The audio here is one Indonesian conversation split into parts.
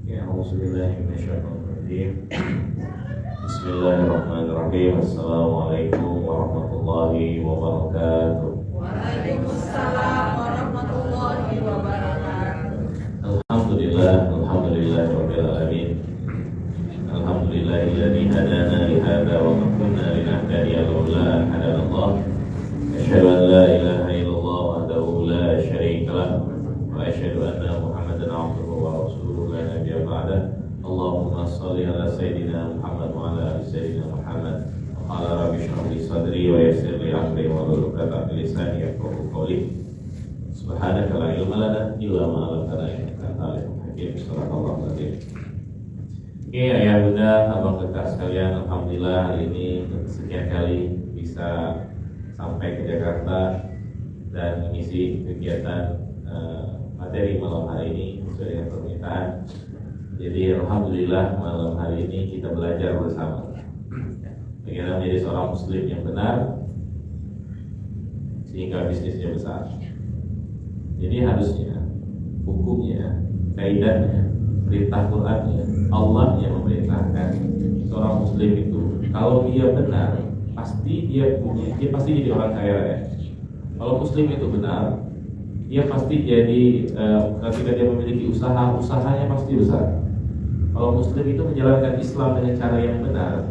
A'udzubillahiminasyaitonirrajim. Bismillahirrahmanirrahim. Assalamualaikum warahmatullahi wabarakatuh. Waalaikumsalam warahmatullahi wabarakatuh. Alhamdulillahirabbil alamin. Alhamdulillahilladzi hadana li hadza wa ma kunna linahtadiya laula an hadanallah. Asyhadu an la ilaha illallah wahdahu la syarika lah wa asyhadu anna Muhammadan abduhu wa rasuluhu la nabiyya ba'dah. Allahumma shalli ala sayyidina Muhammad wa ala ali sayyidina Muhammad. Qala rabbi shrah li sadri wa yassir li amri wa hlul 'uqdatam min lisani yafqahu qawli. Subhanaka la ilma lana illa ma 'allamtana innaka antal alimul hakim. Subhanallah. Oke, ayah bunda, abang kakak sekalian, alhamdulillah hari ini sekian kali bisa sampai ke Jakarta dan mengisi kegiatan materi malam hari ini sesuai dengan permintaan. Jadi alhamdulillah malam hari ini kita belajar bersama bagaimana menjadi seorang muslim yang benar sehingga bisnisnya besar. Jadi harusnya hukumnya, kaidahnya, perintah Qur'annya, Allah yang memerintahkan seorang muslim itu kalau dia benar pasti dia pasti jadi orang kaya raya. Kalau muslim itu benar, dia pasti jadi ketika dia memiliki usahanya pasti besar. Kalau muslim itu menjalankan Islam dengan cara yang benar,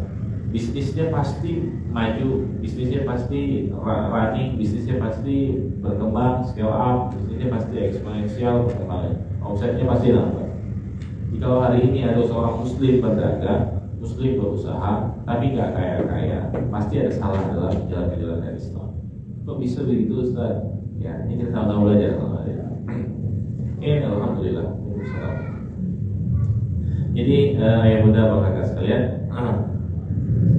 bisnisnya pasti maju, bisnisnya pasti running, bisnisnya pasti berkembang, scale up, bisnisnya pasti eksponensial berkembang, omsetnya pasti nambah. Jika hari ini ada seorang muslim berdagang, muslim berusaha, tapi nggak kaya-kaya, pasti ada salah dalam menjalankan Islam. Kok bisa begitu, Ustaz? Ya, ini kita sama-sama belajar sama dia. Alhamdulillah. Jadi ayah bunda bapak kakak sekalian,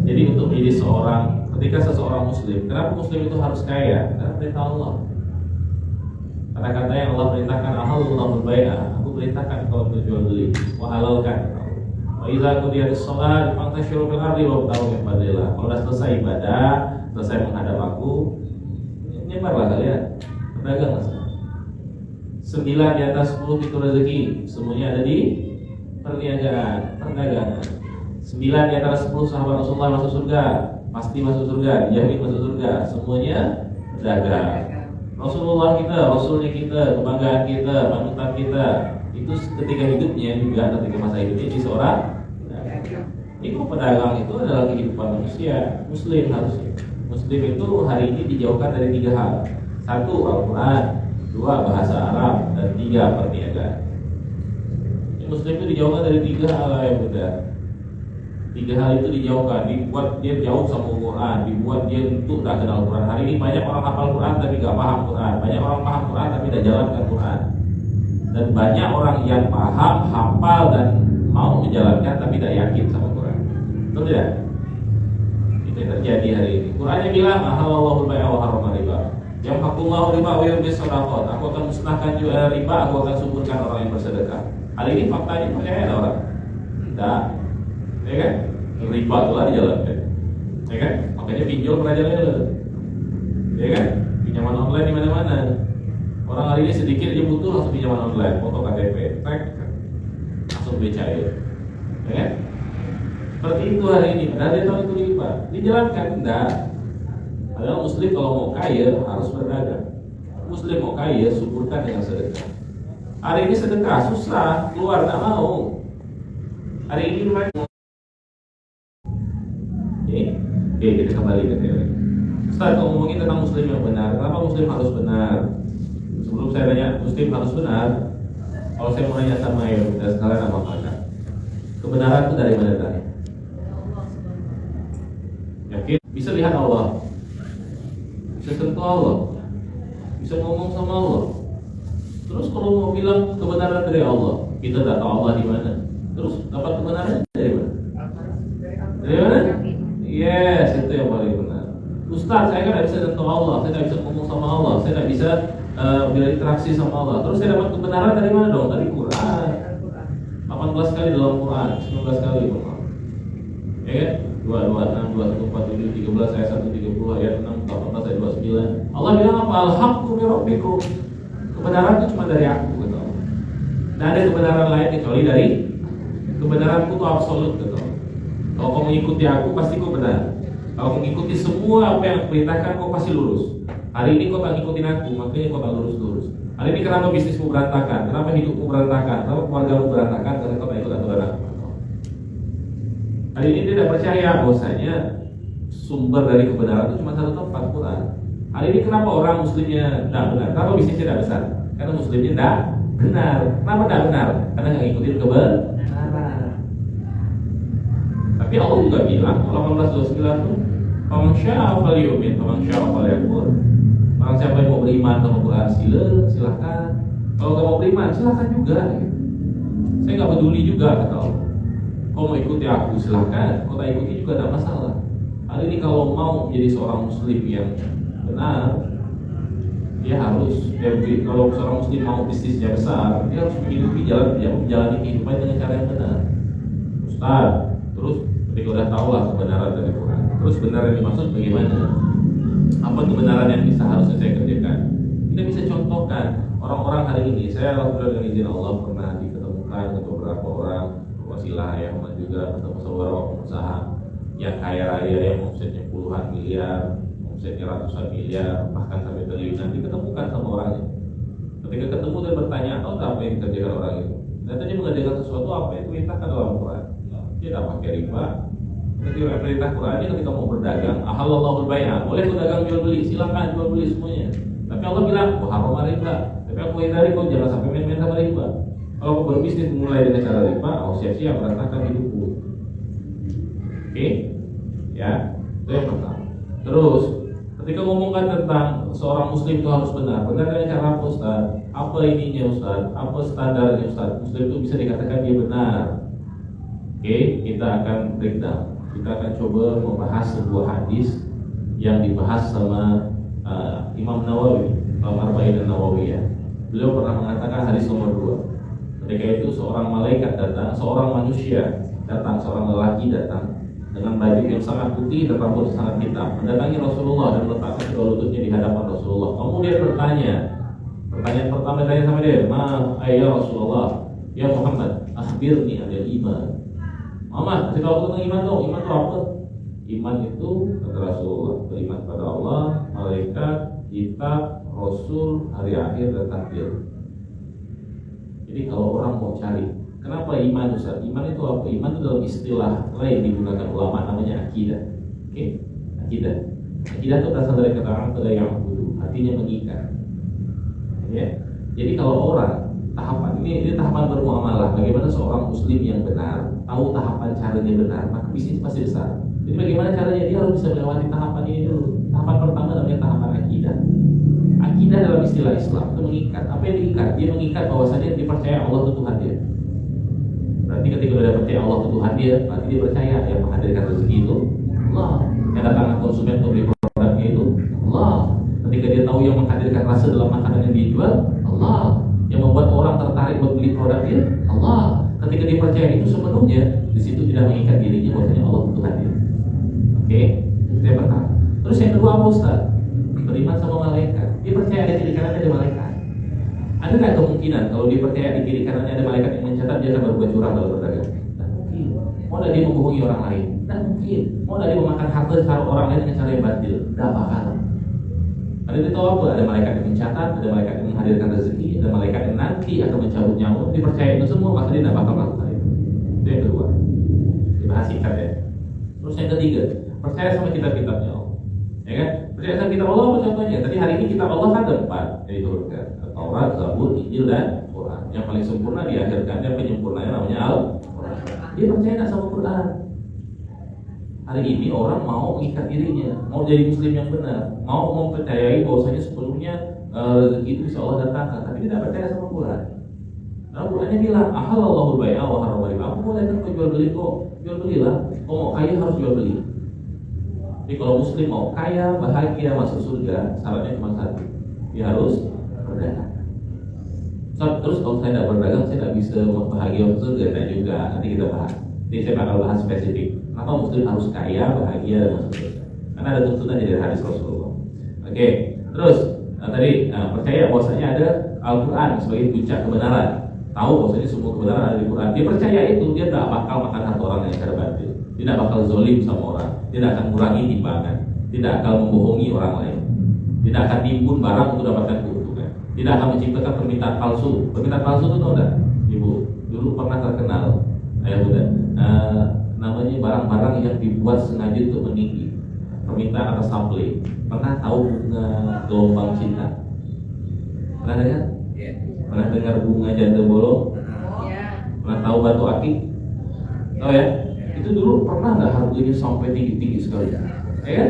jadi untuk menjadi seorang, ketika seseorang muslim, kenapa muslim itu harus kaya? Karena perintah Allah. Kata-kata yang Allah perintahkan, ahallallahu bai'ah, aku perintahkan kalau berjual beli, wahalalkan. Wa idza qudiyatis shalah fantashiru fil ardi wabtaghu min fadlillah. Kalau sudah selesai ibadah, selesai menghadap aku, nyebarlah kalian, berdagang. 9 di atas 10 itu rezeki, semuanya ada di perdagangan. 9 di antara 10 sahabat Rasulullah masuk surga, pasti masuk surga, dijamin masuk surga, semuanya berdagang. Rasulullah kita, Rasulnya kita, kebanggaan kita, panutan kita, itu ketika hidupnya juga, ketika masa hidupnya di seorang pedagang. Itu pedagang itu adalah kehidupan manusia muslim harusnya. Muslim itu hari ini dijauhkan dari 3 hal. 1 Al-Quran, 2 bahasa Arab, dan 3 perniagaan. Muslim itu dijauhkan dari 3 hal yang berbeda. 3 hal itu dijauhkan, dibuat dia jauh sama Al-Quran, dibuat dia untuk tak kenal Quran. Hari ini banyak orang hafal Quran tapi gak paham Quran, banyak orang paham Quran tapi tidak jalankan Quran, dan banyak orang yang paham, hafal dan mau menjalankan tapi tidak yakin sama Quran. Betul tidak? Itu yang terjadi hari ini. Qurannya bilang ahallallahu bai'a wa harrama riba. Yang hakullahu riba wa yurbis sadaqat. Aku akan musnahkan riba, aku akan suburkan orang yang bersedekah. Hal ini faktanya percaya orang? Tidak, ya kan? Riba telah dijalankan, ya kan? Makanya pinjol merajalela, ya kan? Pinjaman online di mana-mana. Orang hari ini sedikit aja butuh langsung pinjaman online, foto KTP, trek, langsung BCA, ya kan? Seperti itu hari ini. Padahal dia tahu itu riba, dijalankan enggak? Padahal muslim kalau mau kaya harus berdagang. Muslim mau kaya suburkan dengan sedekah. Hari ini sedekah susah, keluar tak mau. Hari ini mereka. Oke, kita kembali ke teori. Ustaz, kalau ngomongin tentang muslim yang benar, kenapa muslim harus benar? Sebelum saya tanya muslim harus benar, kalau saya mau nanya sama ya, sekalian apa kata? Kebenaran itu dari mana tadi? Yakin? Bisa lihat Allah, bisa sentuh Allah, bisa ngomong sama Allah. Terus kalau mau bilang kebenaran dari Allah, kita tidak tahu Allah di mana. Terus dapat kebenaran dari mana? Dari mana? Yes, itu yang paling benar. Ustaz, saya kan tidak bisa sentuh Allah, saya tidak bisa ngomong sama Allah, saya tidak bisa berinteraksi sama Allah. Terus saya dapat kebenaran dari mana dong? Dari Quran. 18 kali dalam Quran, 19 kali Quran. Ya kan? 2, 6, 2, 1, 4, 7, 13, ayat 1, 30, ayat 6, 18, ayat 29. Allah bilang apa? Al-haqqu min rabbikum. Kebenaran itu cuma dari aku, gitu. Tidak ada kebenaran lain kecuali dari Kebenaranku itu absolut gitu. Kalau kau mengikuti aku pasti kau benar. Kalau kau mengikuti semua apa yang aku perintahkan kau pasti lurus. Hari ini kau tak ngikutin aku, makanya kau tak lurus-lurus. Hari ini kenapa bisnismu berantakan? Kenapa hidupmu berantakan? Kenapa keluargamu berantakan? Karena kau tak ikut aturan aku. Hari ini dia tidak percaya bahwasanya sumber dari kebenaran itu cuma satu tempat, Quran. Hari ini kenapa orang muslimnya tidak benar? Kenapa bisnisnya tidak besar? Karena muslimnya tidak benar. Kenapa tidak benar? Karena nggak ngikutin kebenaran. Tapi Allah juga bilang 18:29 tuh, "Faman syaa'a falyu'min, faman syaa'a falyakfur." Orang siapa yang mau beriman sama Quran silakan. Kalau nggak mau beriman silakan juga. Gitu. Saya nggak peduli juga kata Allah. Kau mau ikuti aku silakan, kau tak ikuti juga tidak masalah. Hari ini kalau mau menjadi seorang muslim yang benar, dia harus kalau seorang muslim mau bisnisnya besar, dia harus menghidupi menjalani kehidupan dengan cara yang benar. Ustaz, terus ketika udah tahu lah kebenaran dari Quran, terus benar yang dimaksud bagaimana? Apa kebenaran yang harusnya saya kerjakan? Kita bisa contohkan orang-orang hari ini. Saya alhamdulillah dengan izin Allah pernah diketemukan dengan beberapa orang wasilah yang juga ketemu beberapa pengusaha yang kaya raya yang omsetnya puluhan miliar, omsetnya ratusan miliar, bahkan sampai triliunan, diketemukan sama orangnya. Ketika ketemu dan bertanya, tahu tak apa yang dikerjakan orang itu? Ternyata mengerjakan sesuatu apa yang diperintahkan dalam Quran. Dia tidak pakai riba. Ketika perintah Qurannya ketika mau berdagang, ahallallahu al-bai'a, boleh berdagang jual beli, silakan jual beli semuanya. Tapi Allah bilang, haram riba. Tapi aku hindari kau jangan sampai main-main sama riba. Kalau kau berbisnis mulai dengan cara riba, siap-siap berantakan hidupku. Oke, ya, itu yang pertama. Terus, ketika ngomongkan tentang seorang muslim itu harus benar dengan cara apa Ustaz? Apa ininya Ustaz? Apa standarnya Ustaz? Muslim itu bisa dikatakan dia benar. Oke, kita akan breakdown. Kita akan coba membahas sebuah hadis yang dibahas sama Imam Nawawi dalam Arba'in An-Nawawiyah. Beliau pernah mengatakan hadis nomor 2. Ketika itu seorang malaikat datang, seorang manusia datang, seorang lelaki datang dengan baju yang sangat putih dan rambut sangat hitam, mendatangi Rasulullah dan meletakkan kedua lututnya di hadapan Rasulullah. Kemudian bertanya, pertanyaan pertama tanya sama dia, ya Rasulullah, ya Muhammad, akhbirni anil iman. Muhammad, kasih tahu tentang iman dong. Iman itu apa? Iman itu kata Rasulullah, beriman pada Allah, malaikat, kitab, Rasul, hari akhir dan takdir. Jadi kalau orang mau cari, kenapa iman Ustaz? Iman itu apa? Iman itu dalam istilah lain digunakan ulama namanya akidah. Oke? Akidah. Akidah itu berasal dari kata Arab yang budu, artinya mengikat. Ya. Jadi kalau orang tahapan ini tahapan bermuamalah, bagaimana seorang muslim yang benar tahu tahapan caranya benar, maka bisnis pasti besar. Jadi bagaimana caranya? Dia harus bisa melewati tahapan ini dulu. Tahapan pertama namanya tahapan akidah. Akidah dalam istilah Islam itu mengikat. Apa yang diikat? Dia mengikat bahwasanya dia percaya Allah itu Tuhan dia. Berarti ketika dia percaya Allah itu Tuhan dia, berarti dia percaya yang menghadirkan rezeki itu Allah, yang datangkan konsumen untuk beli produknya itu Allah. Ketika dia tahu yang menghadirkan rasa dalam makanan yang dijual Allah, yang membuat orang tertarik untuk beli produk dia Allah. Ketika dia percaya itu sepenuhnya, di situ tidak mengikat dirinya bahwasanya Allah itu Tuhan dia. Oke, itu yang pertama. Terus yang kedua apa Ustaz? Beriman sama malaikat. Dia percaya di kiri kanannya ada malaikat. Ada nggak kemungkinan kalau dia percaya di kiri kanannya ada malaikat yang mencatat dia akan berbuat curang dalam berdagang? Tidak mungkin. Mau dia membohongi orang lain? Tidak mungkin. Mau dia memakan harta orang lain dengan cara yang batil? Tidak bakal. Ada itu apa? Ada malaikat yang mencatat, ada malaikat yang menghadirkan rezeki, ada malaikat yang nanti akan mencabut nyawa. Dipercaya itu semua, maka dia tidak bakal melakukan itu. Itu yang kedua. Dibahas singkat ya. Terus yang ketiga, percaya sama kitab-kitabnya Allah. Ya kan? Percaya sama kitab Allah apa contohnya? Tadi hari ini kitab Allah kan ada 4 yang diturunkan. Taurat, Zabur, Injil dan Quran. Yang paling sempurna diakhirkan dan penyempurnanya namanya Al-Quran. Dia percaya nggak sama Quran? Hari ini orang mau mengikat dirinya, mau jadi muslim yang benar, mau mempercayai bahwasanya sepenuhnya rezeki itu bisa Allah datangkan, tapi tidak percaya sama Quran. Nah, Qurannya bilang, ahallallahu al-bai'a wa harrama riba. Aku boleh kan jual beli kok, jual belilah. Kau mau kaya harus jual beli. Jadi kalau muslim mau kaya, bahagia, masuk surga, syaratnya cuma satu, dia harus berdagang. Terus kalau saya tidak berdagang, saya tidak bisa bahagia masuk surga. Dan juga nanti kita bahas. Jadi saya bakal bahas spesifik. Kenapa muslim harus kaya, bahagia, dan masuk surga? Karena ada tuntunan dari hadis Rasulullah. Oke, terus tadi percaya bahwasanya ada Al-Quran sebagai puncak kebenaran. tahu bahwasanya semua kebenaran ada di Quran, dia percaya itu, dia tidak bakal makan harta orang yang secara batil, tidak bakal zolim sama orang, tidak akan kurangi timbangan, tidak akan membohongi orang lain, tidak akan timbun barang untuk dapatkan keuntungan, tidak akan menciptakan permintaan palsu. Permintaan palsu itu tahu tidak, Ibu? Dulu pernah terkenal, ayah muda, namanya barang-barang yang dibuat sengaja untuk meninggi, permintaan atas supply. Pernah tahu bunga gelombang cinta? Pernah dengar? Pernah dengar bunga janda bolong? Pernah tahu batu akik? Tahu ya? Itu dulu pernah nggak harganya sampai tinggi-tinggi sekali? Ya?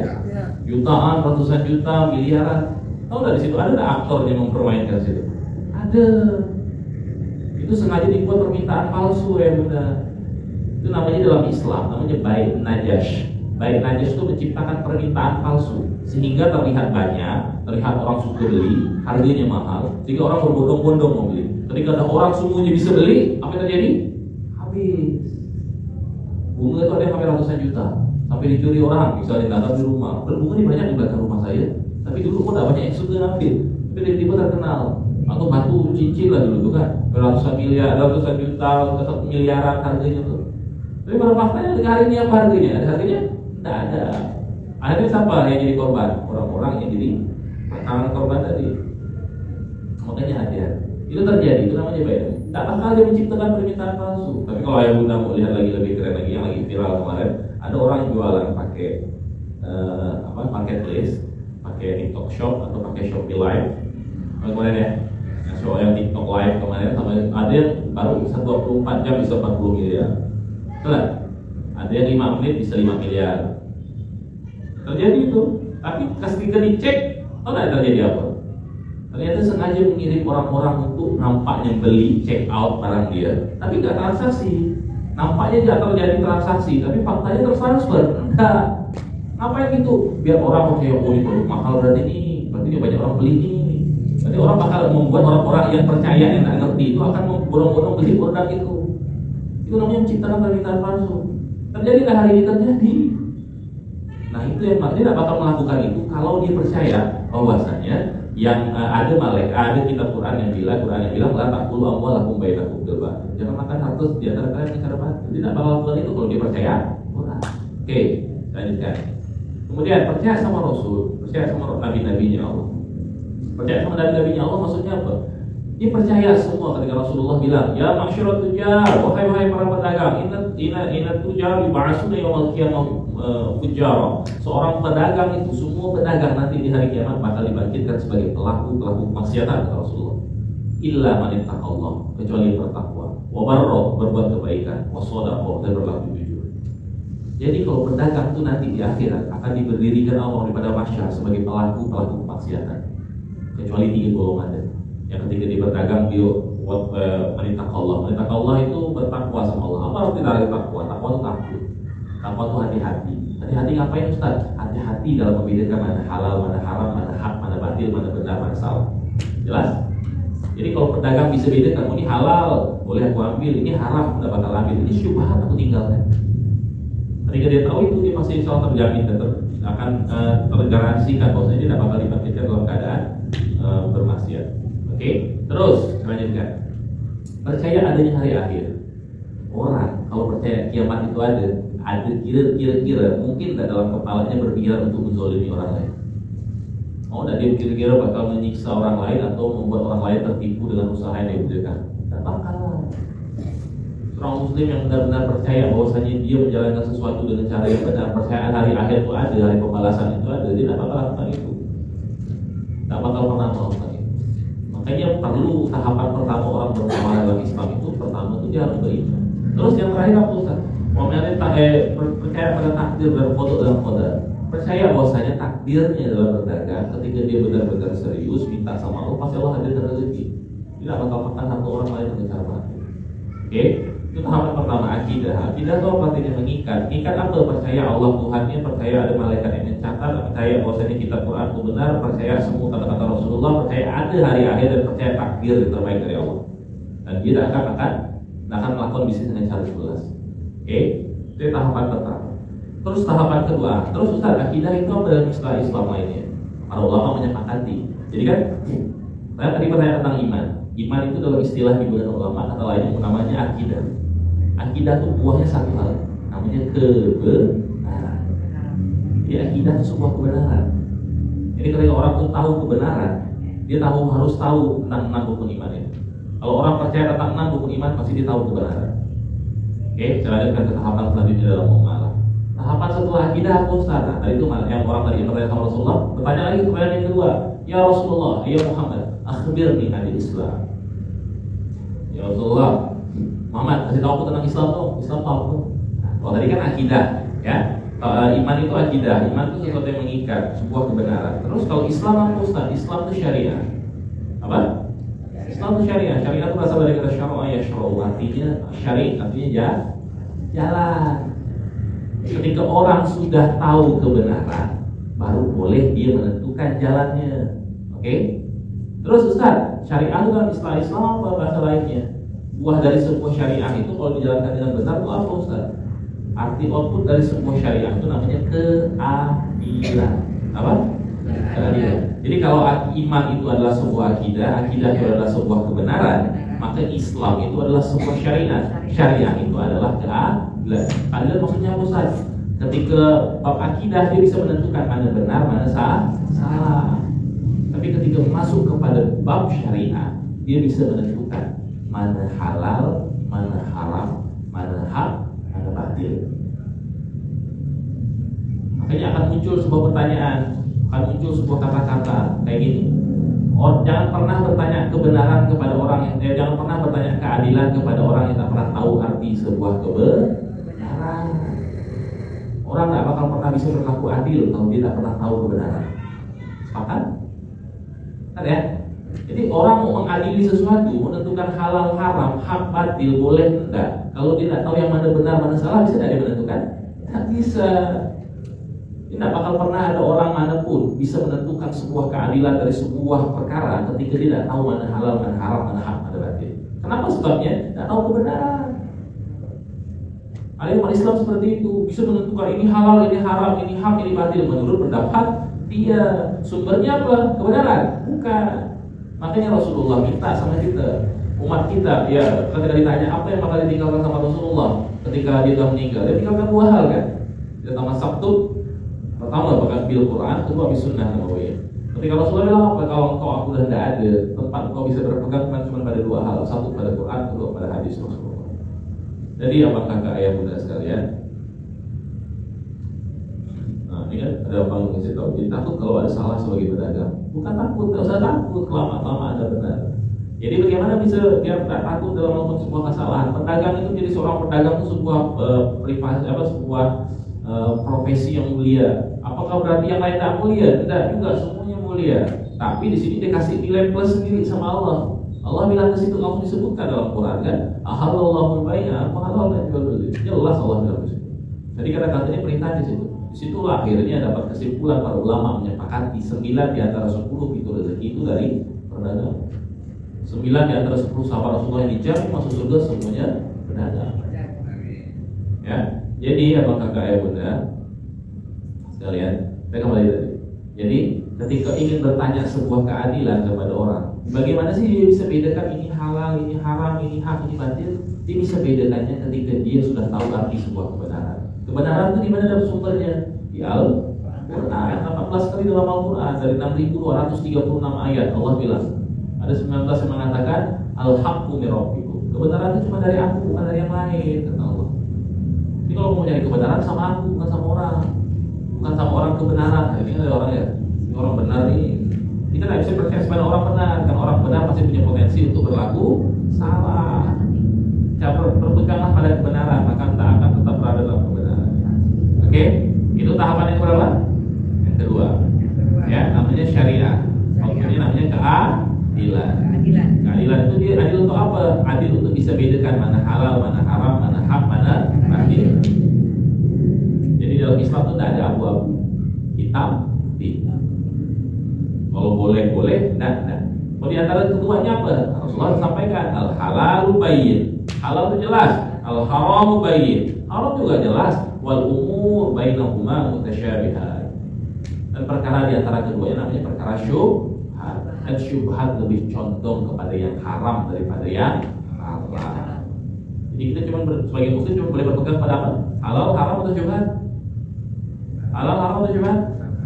Jutaan, ratusan juta, miliaran. Tahu nggak di situ ada aktor yang mempermainkan situ? Ada. Itu sengaja dibuat permintaan palsu ya bunda. Itu namanya dalam Islam, namanya bait najash. Bait najash itu menciptakan permintaan palsu sehingga terlihat banyak, terlihat orang suka beli, harganya mahal, sehingga orang berbondong-bondong mau beli. Ketika ada orang semuanya bisa beli, apa yang terjadi? Habis. Bunga itu ada yang sampai ratusan juta, sampai dicuri orang, misalnya datang di rumah. Bunga ini banyak di belakang rumah saya, tapi dulu kok tidak banyak yang suka ngambil. Tapi tiba-tiba terkenal. Atau batu cincin lah dulu tuh kan, ratusan miliar, ratusan juta, atau miliaran harganya tuh. Tapi pada faktanya hari ini apa harganya? Ada harganya? Tidak ada. Akhirnya siapa yang jadi korban? Orang-orang yang jadi tangan korban tadi. Makanya hati-hati. Itu terjadi, itu namanya baik. Tak bakal dia menciptakan permintaan palsu. Tapi kalau ayah bunda mau lihat lagi lebih keren lagi, yang lagi viral kemarin, ada orang yang jualan pakai marketplace, pakai TikTok Shop atau pakai Shopee Live. Kemarin ya, yang TikTok Live kemarin, ada yang baru bisa 24 jam bisa 40 miliar. Betul? Ada yang 5 menit bisa 5 miliar. Terjadi itu. Tapi ketika dicek, tahu nggak terjadi apa? Ternyata sengaja mengirim orang-orang untuk nampaknya beli, check out barang dia, tapi nggak transaksi. Nampaknya tidak terjadi transaksi, tapi faktanya tertransfer. Enggak. Ngapain gitu? Biar orang percaya, oh ini produk mahal berarti ini, berarti banyak orang beli ini. Nanti orang bakal membuat orang-orang yang percaya, yang nggak ngerti itu akan berbondong-bondong beli produk itu. Itu namanya menciptakan permintaan palsu. Terjadilah hari ini terjadi. Nah itu yang dia tidak bakal melakukan itu kalau dia percaya bahwasannya yang ada malaikat, ada kitab Quran yang bilang la taqulu amwalakum bainakum bil batil. Jangan makan harta di antara kalian secara batil. Dia tidak bakal melakukan itu kalau dia percaya Quran. Oke, lanjutkan. Kemudian percaya sama Rasul, percaya sama nabi-nabinya Allah. Percaya sama nabi-nabinya Allah maksudnya apa? Dia percaya semua ketika Rasulullah bilang, ya masyarakat tujar, wahai para pedagang, inna tujar dibahasuna yaumil qiyamah fujar. Seorang pedagang itu, semua pedagang nanti di hari kiamat bakal dibangkitkan sebagai pelaku maksiatan, kata Rasulullah. Illa man ittaqallah, kecuali yang bertakwa, wa barra, berbuat kebaikan, wa shadaqa, dan berlaku jujur. Jadi kalau pedagang itu nanti di akhirat akan diberdirikan Allah daripada masyarakat sebagai pelaku maksiatan, kecuali 3 golongan. Yang ketika dia berdagang dia menitakallah itu bertakwa sama Allah. Apa arti dari takwa? Takwa itu takut. Takwa itu hati-hati. Hati-hati ngapain Ustaz? Hati-hati dalam membedakan mana halal, mana haram, mana hak, mana batil, mana benar, mana salah. Jelas? Jadi kalau pedagang bisa bedakan, oh ini halal, boleh aku ambil, ini haram, tidak bakal ambil, ini syubhat aku tinggalkan. Ketika dia tahu itu, dia pasti insya Allah terjamin dan akan tergaransikan bahwasanya dia tidak bakal dibangkitkan dalam keadaan bermaksiat. Oke, terus lanjutkan. Percaya adanya hari akhir. Orang kalau percaya kiamat itu ada kira-kira mungkin tidak dalam kepalanya berpikiran untuk menzalimi orang lain. Oh, tidak dia kira-kira bakal menyiksa orang lain atau membuat orang lain tertipu dengan usaha yang dia butuhkan. Tidak bakal. Seorang muslim yang benar-benar percaya bahwasanya dia menjalankan sesuatu dengan cara yang benar, percayaan hari akhir itu ada, hari pembalasan itu ada, dia tidak bakal lakukan itu. Tidak bakal pernah melakukan itu. Makanya perlu tahapan pertama orang bermuamalah dalam Islam itu, pertama itu dia harus beriman. Terus yang terakhir apa Ustaz? Percaya pada takdir dan qada dalam qadar. Percaya bahwasanya takdirnya dalam berdagang, ketika dia benar-benar serius minta sama Allah, pasti Allah hadirkan rezeki. Tidak bakal makan satu orang lain dengan cara mati. Oke? Itu tahapan pertama, akidah. Akidah itu apa artinya? Mengikat. Mengikat apa? Percaya Allah Tuhannya, percaya ada malaikat yang mencatat, percaya bahwasanya kitab Quran itu benar, percaya semua kata-kata Rasulullah, percaya ada hari akhir dan percaya takdir yang terbaik dari Allah. Dan dia akan melakukan bisnis dengan cara 11. Oke? Itu tahapan pertama. Terus tahapan kedua, terus Ustaz, akidah itu apa dalam Islam lainnya? Para ulama menyepakati. Jadi kan, saya tadi bertanya tentang iman. Iman itu dalam istilah himpunan ulama kata lainnya namanya akidah. Akidah itu buahnya satu hal, namanya kebenaran. Jadi akidah itu sebuah kebenaran. Jadi ketika orang itu tahu kebenaran, dia harus tahu tentang 6 rukun iman itu. Kalau orang percaya tentang 6 rukun iman, pasti dia tahu kebenaran. Oke, kita lanjutkan ke tahapan selanjutnya dalam muamalah. Tahapan setelah akidah apa Ustaz? Nah, tadi itu yang orang tadi yang bertanya sama Rasulullah, bertanya lagi pertanyaan yang kedua, ya Rasulullah, ya Muhammad, akhbirni anil Islam. Ya Rasulullah, Muhammad, kasih tahu aku tentang Islam dong. Islam apa? Nah, kalau tadi kan akidah, ya. Iman itu akidah, iman itu sesuatu yang mengikat, sebuah kebenaran. Terus kalau Islam apa Ustaz? Islam itu syariah. Apa? Islam itu syariah. Syariah itu berasal dari kata syara'a yashra'u, artinya syari' artinya jalan. Ketika orang sudah tahu kebenaran, baru boleh dia menentukan jalannya. Oke? Terus Ustaz, syariah itu dalam istilah Islam apa bahasa lainnya? Buah dari sebuah syariah itu kalau dijalankan dengan benar itu apa Ustaz? Arti output dari sebuah syariah itu namanya keadilan. Apa? Keadilan. Jadi kalau iman itu adalah sebuah akidah, akidah itu adalah sebuah kebenaran, maka Islam itu adalah sebuah syariat. Syariah itu adalah keadilan. Keadilan maksudnya apa Ustaz? Ketika bab akidah dia bisa menentukan mana benar, mana salah. Tapi ketika masuk kepada bab syariah, dia bisa menentukan mana halal, mana haram, mana hak, mana batil. Makanya akan muncul sebuah pertanyaan, akan muncul sebuah kata-kata kayak gini. Jangan pernah bertanya kebenaran kepada orang yang jangan pernah bertanya keadilan kepada orang yang tak pernah tahu arti sebuah kebenaran. Orang tak bakal pernah bisa berlaku adil kalau dia tak pernah tahu kebenaran. Sepakat? Kan ya? Jadi orang mau mengadili sesuatu, menentukan halal haram, hak batil, boleh enggak. Kalau dia tidak tahu yang mana benar, mana salah, bisa tidak dia menentukan? Tidak bisa. Tidak bakal pernah ada orang manapun bisa menentukan sebuah keadilan dari sebuah perkara ketika dia tidak tahu mana halal, mana haram, mana hak, mana batil. Kenapa sebabnya? Tidak tahu kebenaran. Ada umat Islam seperti itu, bisa menentukan ini halal, ini haram, ini hak, ini batil menurut pendapat dia. Sumbernya apa? Kebenaran? Bukan. Makanya Rasulullah minta sama kita, umat kita, ya ketika ditanya apa yang bakal ditinggalkan sama Rasulullah ketika dia sudah meninggal, dia tinggalkan 2 hal kan. Dia tambah Sabtu, pertama bakal bil Quran, kedua bis sunnah nabawiyah. Ketika Rasulullah bilang apa? Kalau engkau aku sudah tidak ada, tempat engkau bisa berpegang cuma pada 2 hal, satu pada Quran, kedua pada hadis Rasulullah. Jadi apakah kakak ayah bunda sekalian? Nah ini kan ada apa yang saya tahu. Jadi takut kalau ada salah sebagai pedagang. Bukan takut, tidak usah takut lama-lama ada benar. Jadi bagaimana bisa biar tidak takut dalam melakukan sebuah kesalahan? Pedagang itu jadi seorang pedagang itu sebuah privasi sebuah profesi yang mulia. Apakah berarti yang lain tidak mulia? Tidak juga, semuanya mulia. Tapi di sini dikasih nilai plus sendiri sama Allah. Allah bilang di situ kamu disebutkan dalam Quran kan? Ahallallahu al-bai'a wa halal jual beli. Jelas Allah bilang di situ. Jadi kata-katanya perintah di situ. Disitulah akhirnya dapat kesimpulan para ulama menyepakati 9 di antara 10 pintu rezeki itu dari perdagangan. 9 di antara 10 sahabat Rasulullah yang dijamin masuk surga semuanya pedagang. Ya, jadi apakah kakak ayah bunda sekalian, saya kembali tadi. Jadi ketika ingin bertanya sebuah keadilan kepada orang, bagaimana sih dia bisa bedakan ini halal, ini haram, ini hak, ini batil? Dia bisa bedakannya ketika dia sudah tahu arti sebuah kebenaran. Kebenaran itu di mana dapat sumbernya? Di Al-Quran. 14 kali dalam Al-Quran dari 6.236 ayat Allah bilang. Ada 19 yang mengatakan Al-Haqqu min Rabbikum. Kebenaran itu cuma dari aku, bukan dari yang lain, kata Allah. Jadi kalau mau nyari kebenaran sama aku, bukan sama orang. Bukan sama orang kebenaran. Nah, ini ada orang ya, ini orang benar nih. Kita tidak bisa percaya kepada orang benar. Karena orang benar pasti punya potensi untuk berlaku salah. Berpeganglah pada kebenaran, maka tak akan tetap berada dalam kebenaran. Oke, itu tahapan yang berapa? Yang kedua. Ya, namanya syariah. Maksudnya namanya keadilan. Keadilan itu dia adil untuk apa? Adil untuk bisa bedakan mana halal, mana haram, mana hak, mana batil. Jadi dalam Islam itu tidak ada abu-abu, hitam, hitam. Kalau boleh, tidak. Kalau di antara keduanya apa? Rasulullah sampaikan al-halalu bayyin. Halal itu jelas, al-haramu bayyin. Haram juga jelas, wal umur bainahuma mutasyabihat. Dan perkara di antara keduanya namanya perkara syubhat. Dan syubhat lebih condong kepada yang haram daripada yang halal. Jadi kita sebagai muslim cuma boleh berpegang pada apa? Halal, haram atau syubhat? Halal, haram atau syubhat?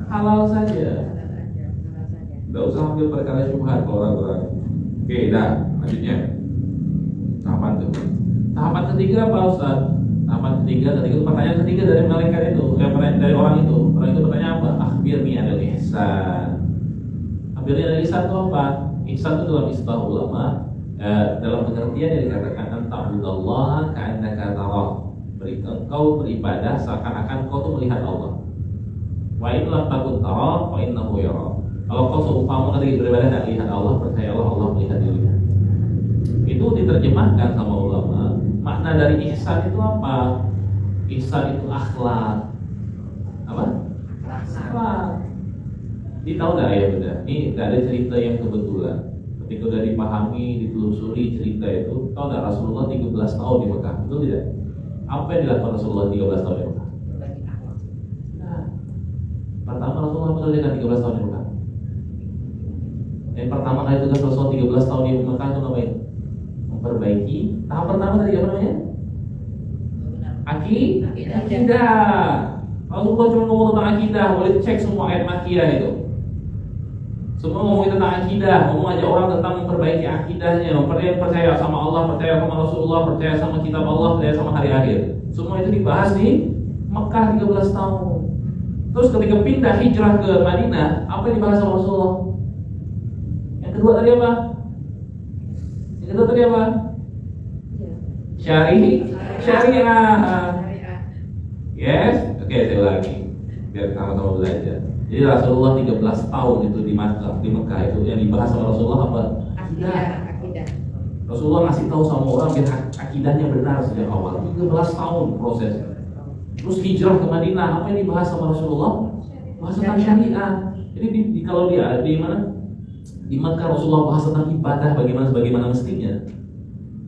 Halal saja. Tidak usah ambil perkara syubhat kalau orang-orang. Oke, dah. Lanjutnya. Tahapan itu. Tahapan ketiga apa Ustaz? Tahapan ketiga itu pertanyaan ketiga dari malaikat itu, dari orang itu. Orang itu bertanya apa? Akhbirni anil ihsan. Akhbirni anil ihsan itu apa? Ihsan itu dalam istilah ulama, dalam pengertian yang dikatakan anta'budallaha ka'annaka tarah. Engkau beribadah seakan-akan kau tuh melihat Allah. Wa in lam takun tarah fa innahu yara. Kalau kau seumpama ketika beribadah tidak lihat Allah, percayalah Allah melihat dirinya. Itu diterjemahkan sama ulama. Makna dari ihsan itu apa? Ihsan itu akhlak. Apa? Akhlak. Ini tahu nggak ya bunda? Ini nggak ada cerita yang kebetulan. Ketika udah dipahami, ditelusuri cerita itu, tahu nggak Rasulullah 13 tahun di Mekah? Betul tidak? Apa yang dilakukan Rasulullah 13 tahun di Mekah? Nah, pertama Rasulullah mengerjakan 13 tahun di Mekah. Yang pertama kali tugas Rasulullah 13 tahun di Mekah itu ngapain? Memperbaiki. Tahap pertama tadi apa namanya? Akidah. Rasulullah cuma ngomong tentang akidah. Boleh cek semua ayat makiyah itu. Semua ngomongin tentang akidah, ngomong aja orang tentang memperbaiki akidahnya, percaya sama Allah, percaya sama Rasulullah, percaya sama kitab Allah, percaya sama hari akhir. Semua itu dibahas di Mekah 13 tahun. Terus ketika pindah hijrah ke Madinah, apa yang dibahas sama Rasulullah? Yang kedua tadi apa? Yang kedua tadi apa? Syariah. Yes, oke saya ulangi biar sama-sama belajar. Jadi Rasulullah 13 tahun itu di Mekah itu yang dibahas sama Rasulullah apa? Akidah. Rasulullah ngasih tahu sama orang biar akidahnya benar sejak awal. 13 tahun proses. Terus hijrah ke Madinah, apa yang dibahas sama Rasulullah? Bahas tentang syariah. Jadi kalau dia di mana? Di Mekah Rasulullah bahas tentang ibadah bagaimana mestinya.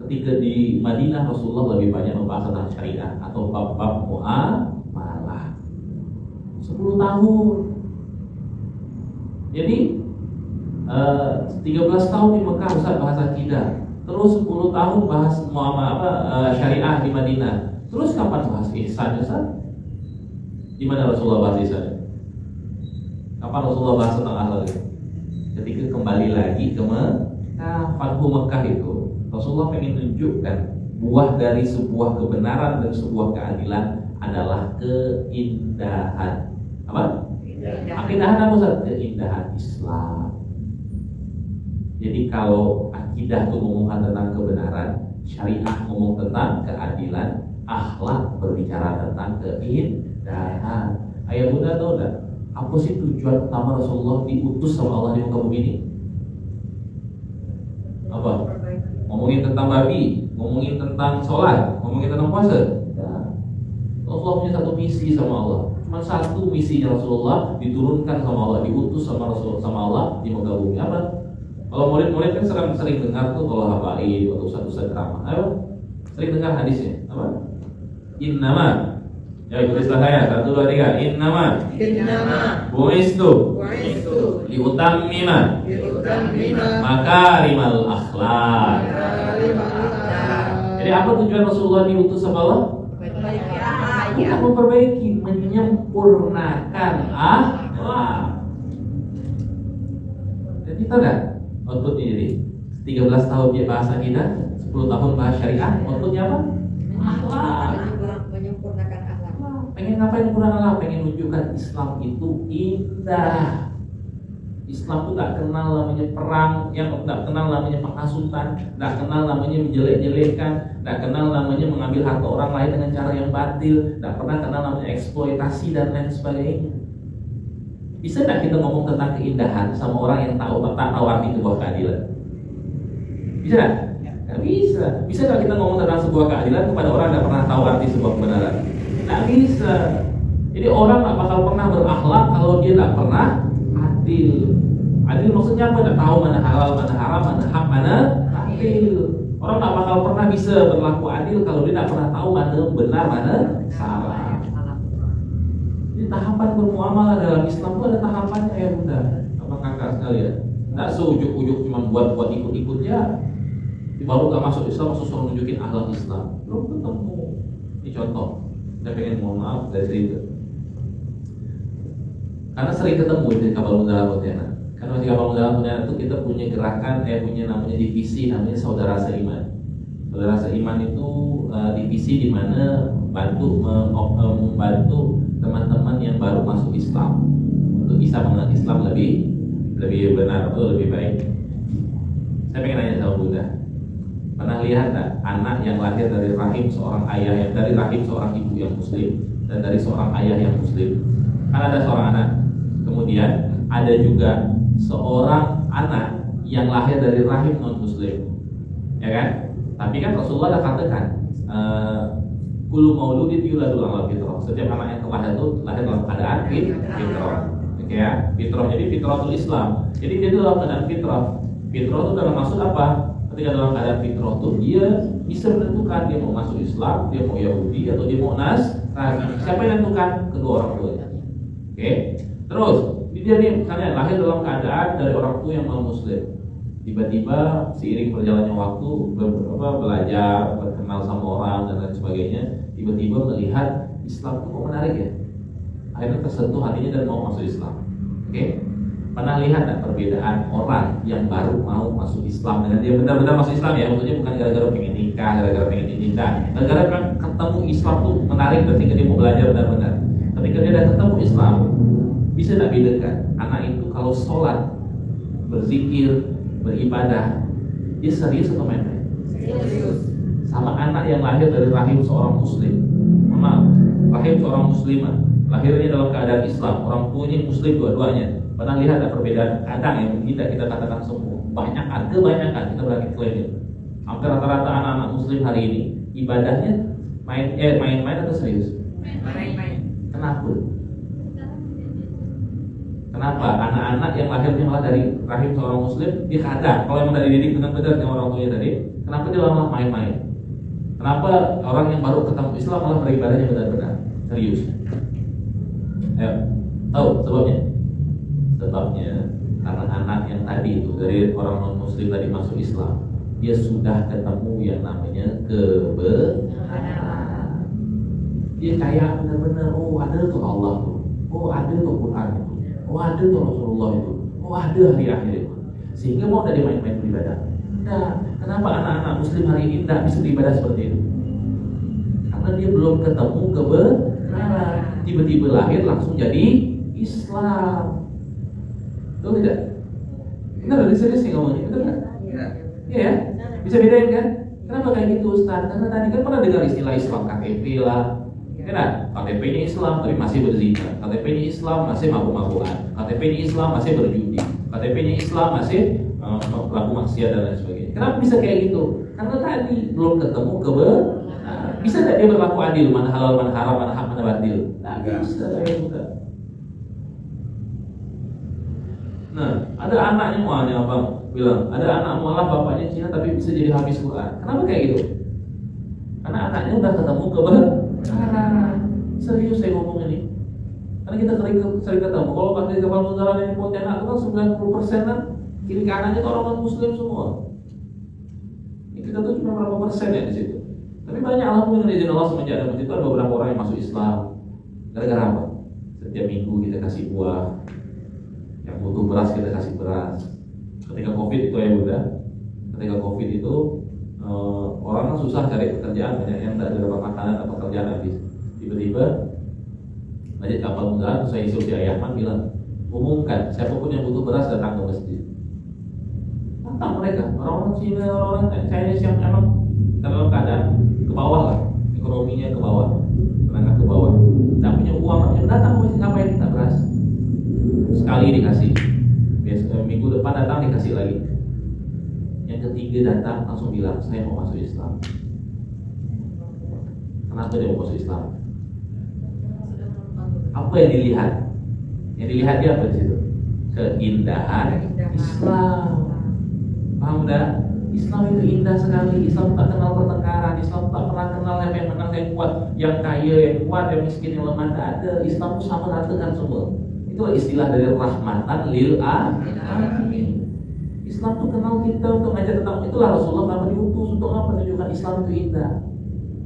Ketika di Madinah Rasulullah lebih banyak membahas tentang syariah atau bab-bab muamalah. 10 tahun. Jadi 13 tahun di Mekah Ustaz bahas akidah. Terus 10 tahun bahas syariah di Madinah. Terus kapan bahas ihsan Ustaz? Di mana Rasulullah bahas ihsan? Kapan Rasulullah bahas tentang akhlak? Ketika kembali lagi ke Fathu Mekah itu, Rasulullah pengen tunjukkan buah dari sebuah kebenaran dan sebuah keadilan adalah keindahan. Apa? Keindahan apa Ustaz? Keindahan Islam. Jadi kalau akidah itu ngomongkan tentang kebenaran, syariah ngomong tentang keadilan, akhlak berbicara tentang keindahan. Ayah bunda tahu enggak? Apa sih tujuan utama Rasulullah diutus sama Allah di muka bumi ini? Apa? Ngomongin tentang babi, ngomongin tentang sholat, ngomongin tentang puasa. Rasulullah punya satu misi sama Allah. Cuma satu misinya Rasulullah diturunkan sama Allah, diutus sama Allah di muka bumi. Apa? Kalau murid-murid kan sering dengar tuh kalau habaib atau ustaz-ustaz ceramah. Ayo, sering dengar hadisnya. Apa? Innama. Ya ikut istilah saya. 1, 2, 3. Innama. Bu'istu. Liutammima. Makarimal akhlak. Jadi apa tujuan Rasulullah diutus sama Allah? Untuk memperbaiki, menyempurnakan akhlak. Jadi tahu nggak outputnya? Jadi 13 tahun dia bahas akidah, 10 tahun bahas syariah. Outputnya apa? Akhlak. Menyempurnakan akhlak. Pengen ngapain menyempurnakan akhlak? Pengen menunjukkan Islam itu indah. Islam itu nggak kenal namanya perang, yang nggak kenal namanya penghasutan, nggak kenal namanya menjelek-jelekan, nggak kenal namanya mengambil harta orang lain dengan cara yang batil, nggak pernah kenal namanya eksploitasi dan lain sebagainya. Bisa nggak kita ngomong tentang keindahan sama orang yang tak tahu arti sebuah keadilan? Bisa? Nggak bisa. Bisa nggak kita ngomong tentang sebuah keadilan kepada orang yang nggak pernah tahu arti sebuah kebenaran? Nggak bisa. Jadi orang nggak bakal pernah berakhlak kalau dia nggak pernah adil. Adil maksudnya apa? Nggak tahu mana halal, mana haram, mana hak, mana adil. Orang nggak bakal pernah bisa berlaku adil kalau dia nggak pernah tahu mana benar, mana salah. Jadi tahapan bermuamalah dalam Islam itu ada tahapannya ya bunda, apa kakak sekalian. Nggak seujuk-ujuk cuma buat ikut-ikut ya. Baru gak masuk Islam, langsung suruh nunjukin akhlak Islam. Belum ketemu. Ini contoh. Saya pengen mohon maaf dari cerita. Karena sering ketemu di kapal Mundara Pontianak. Karena di kapal Mundara Pontianak itu kita punya gerakan, punya namanya divisi, namanya Saudara Seiman. Saudara Seiman itu divisi di mana membantu teman-teman yang baru masuk Islam untuk bisa mengenal Islam lebih benar atau lebih baik. Saya pengen nanya sama Bunda, pernah lihat tak anak yang lahir dari rahim seorang ayah yang dari rahim seorang ibu yang muslim dan dari seorang ayah yang muslim? Kan ada seorang anak, kemudian ada juga seorang anak yang lahir dari rahim non muslim, ya kan? Tapi kan Rasulullah dah katakan, kullu mauludin yuladul ala fitrah. Setiap anak yang terlahir itu lahir dalam keadaan fitrah. Oke ya, fitrah. Jadi fitratul Islam. Jadi dia itu dalam keadaan fitrah. Fitrah itu dalam maksud apa? Ketika dalam keadaan fitrah itu dia bisa menentukan dia mau masuk Islam, dia mau Yahudi atau dia mau Nasrani. Siapa yang menentukan? Kedua orang tuanya. Oke. Terus dia nih misalnya lahir dalam keadaan dari orang tua yang non muslim. Tiba-tiba seiring berjalannya waktu belajar, berkenal sama orang dan lain sebagainya, tiba-tiba melihat Islam itu kok menarik ya. Akhirnya tersentuh hatinya dan mau masuk Islam. Oke. Pernah lihat tak perbedaan orang yang baru mau masuk Islam dengan dia benar-benar masuk Islam ya? Maksudnya bukan gara-gara pengen nikah, gara-gara pengen cinta, gara-gara kan ketemu Islam tuh menarik ketika dia mau belajar benar-benar. Ketika dia udah ketemu Islam, bisa tak bedakan anak itu kalau sholat, berzikir, beribadah, dia serius atau main-main? Serius. Sama anak yang lahir dari rahim seorang muslim, rahim seorang muslimah, lahirnya dalam keadaan Islam, orang tuanya muslim dua-duanya. Pernah lihat ada perbedaan? Kadang yang kita katakan semua, kebanyakan kita berani klaim. Hampir rata-rata anak-anak muslim hari ini ibadahnya main-main atau serius? Main-main. Kenapa? Kenapa anak-anak yang lahirnya malah dari rahim seorang muslim dia kadang kalau emang dari didik dengan benar dengan orang tuanya tadi, kenapa dia malah main-main? Kenapa orang yang baru ketemu Islam malah beribadahnya benar-benar serius? Ayo, tahu sebabnya? Sebabnya karena anak yang tadi itu dari orang non muslim tadi masuk Islam, dia sudah ketemu yang namanya kebenaran. Dia kayak benar-benar, oh ada tuh Allah tuh, oh ada tuh Quran itu, oh ada tuh Rasulullah itu, oh ada hari akhir itu. Sehingga mau dari main-main beribadah. Nah, kenapa anak-anak muslim hari ini tidak bisa beribadah seperti itu? Karena dia belum ketemu kebenaran. Tiba-tiba lahir langsung jadi Islam. Betul tidak? Benar, ada serius nih ngomongnya, betul kan? Iya ya? Bisa bedain kan? Kenapa kayak gitu Ustaz? Karena tadi kan pernah dengar istilah Islam KTP lah. Kan? KTP-nya Islam tapi masih berzina, KTP-nya Islam masih mabuk-mabukan, KTP-nya Islam masih berjudi, KTP-nya Islam masih pelaku maksiat dan lain sebagainya. Kenapa bisa kayak gitu? Karena tadi belum ketemu kebenaran. Bisa tidak dia berlaku adil, mana halal, mana haram, mana hak, mana batil? Tidak bisa, ya. Nah, ada anaknya mualnya abang bilang, ada anak mualaf bapaknya Cina tapi bisa jadi hafiz Quran. Kenapa kayak gitu? Karena anaknya udah ketemu kebenaran. Serius saya ngomong ini. Karena kita sering ketemu. Kalau pas di kapal Mundara yang Pontianak itu kan 90% kan kiri kanannya itu orang muslim semua. Ini kita tuh cuma berapa persen ya di situ. Tapi banyak alhamdulillah izin Allah semenjak ada masjid itu ada beberapa orang yang masuk Islam. Gara-gara apa? Setiap minggu kita kasih buah. Yang butuh beras kita kasih beras. Ketika COVID itu ya Bunda, ketika COVID itu orang kan susah cari pekerjaan, banyak yang tidak dapat makanan atau pekerjaan habis. Tiba-tiba Masjid Kapal Mundara, saya isu si Ayahman bilang, umumkan siapapun yang butuh beras datang ke masjid. Tantang mereka, orang-orang Cina, orang-orang Chinese yang emang dalam keadaan ke bawah lah, ekonominya ke bawah, menengah ke bawah, tidak punya uang, datang ke masjid ngapain minta beras? Sekali dikasih, minggu depan datang dikasih lagi. Yang ketiga datang langsung bilang saya mau masuk Islam. Kenapa dia mau masuk Islam? Apa yang dilihat? Yang dilihat dia apa di situ? Keindahan Islam. Paham dah? Islam itu indah sekali. Islam tak kenal pertengkaran. Islam tak pernah kenal yang menang, yang kuat, yang kaya, yang kuat, yang miskin, yang lemah. Tak ada. Islam itu sama ratakan semua. Itulah istilah dari rahmatan lil alamin. Islam tuh kenal kita untuk ngajar tentang itulah Rasulullah kenapa diutus untuk apa? Menunjukkan Islam itu indah.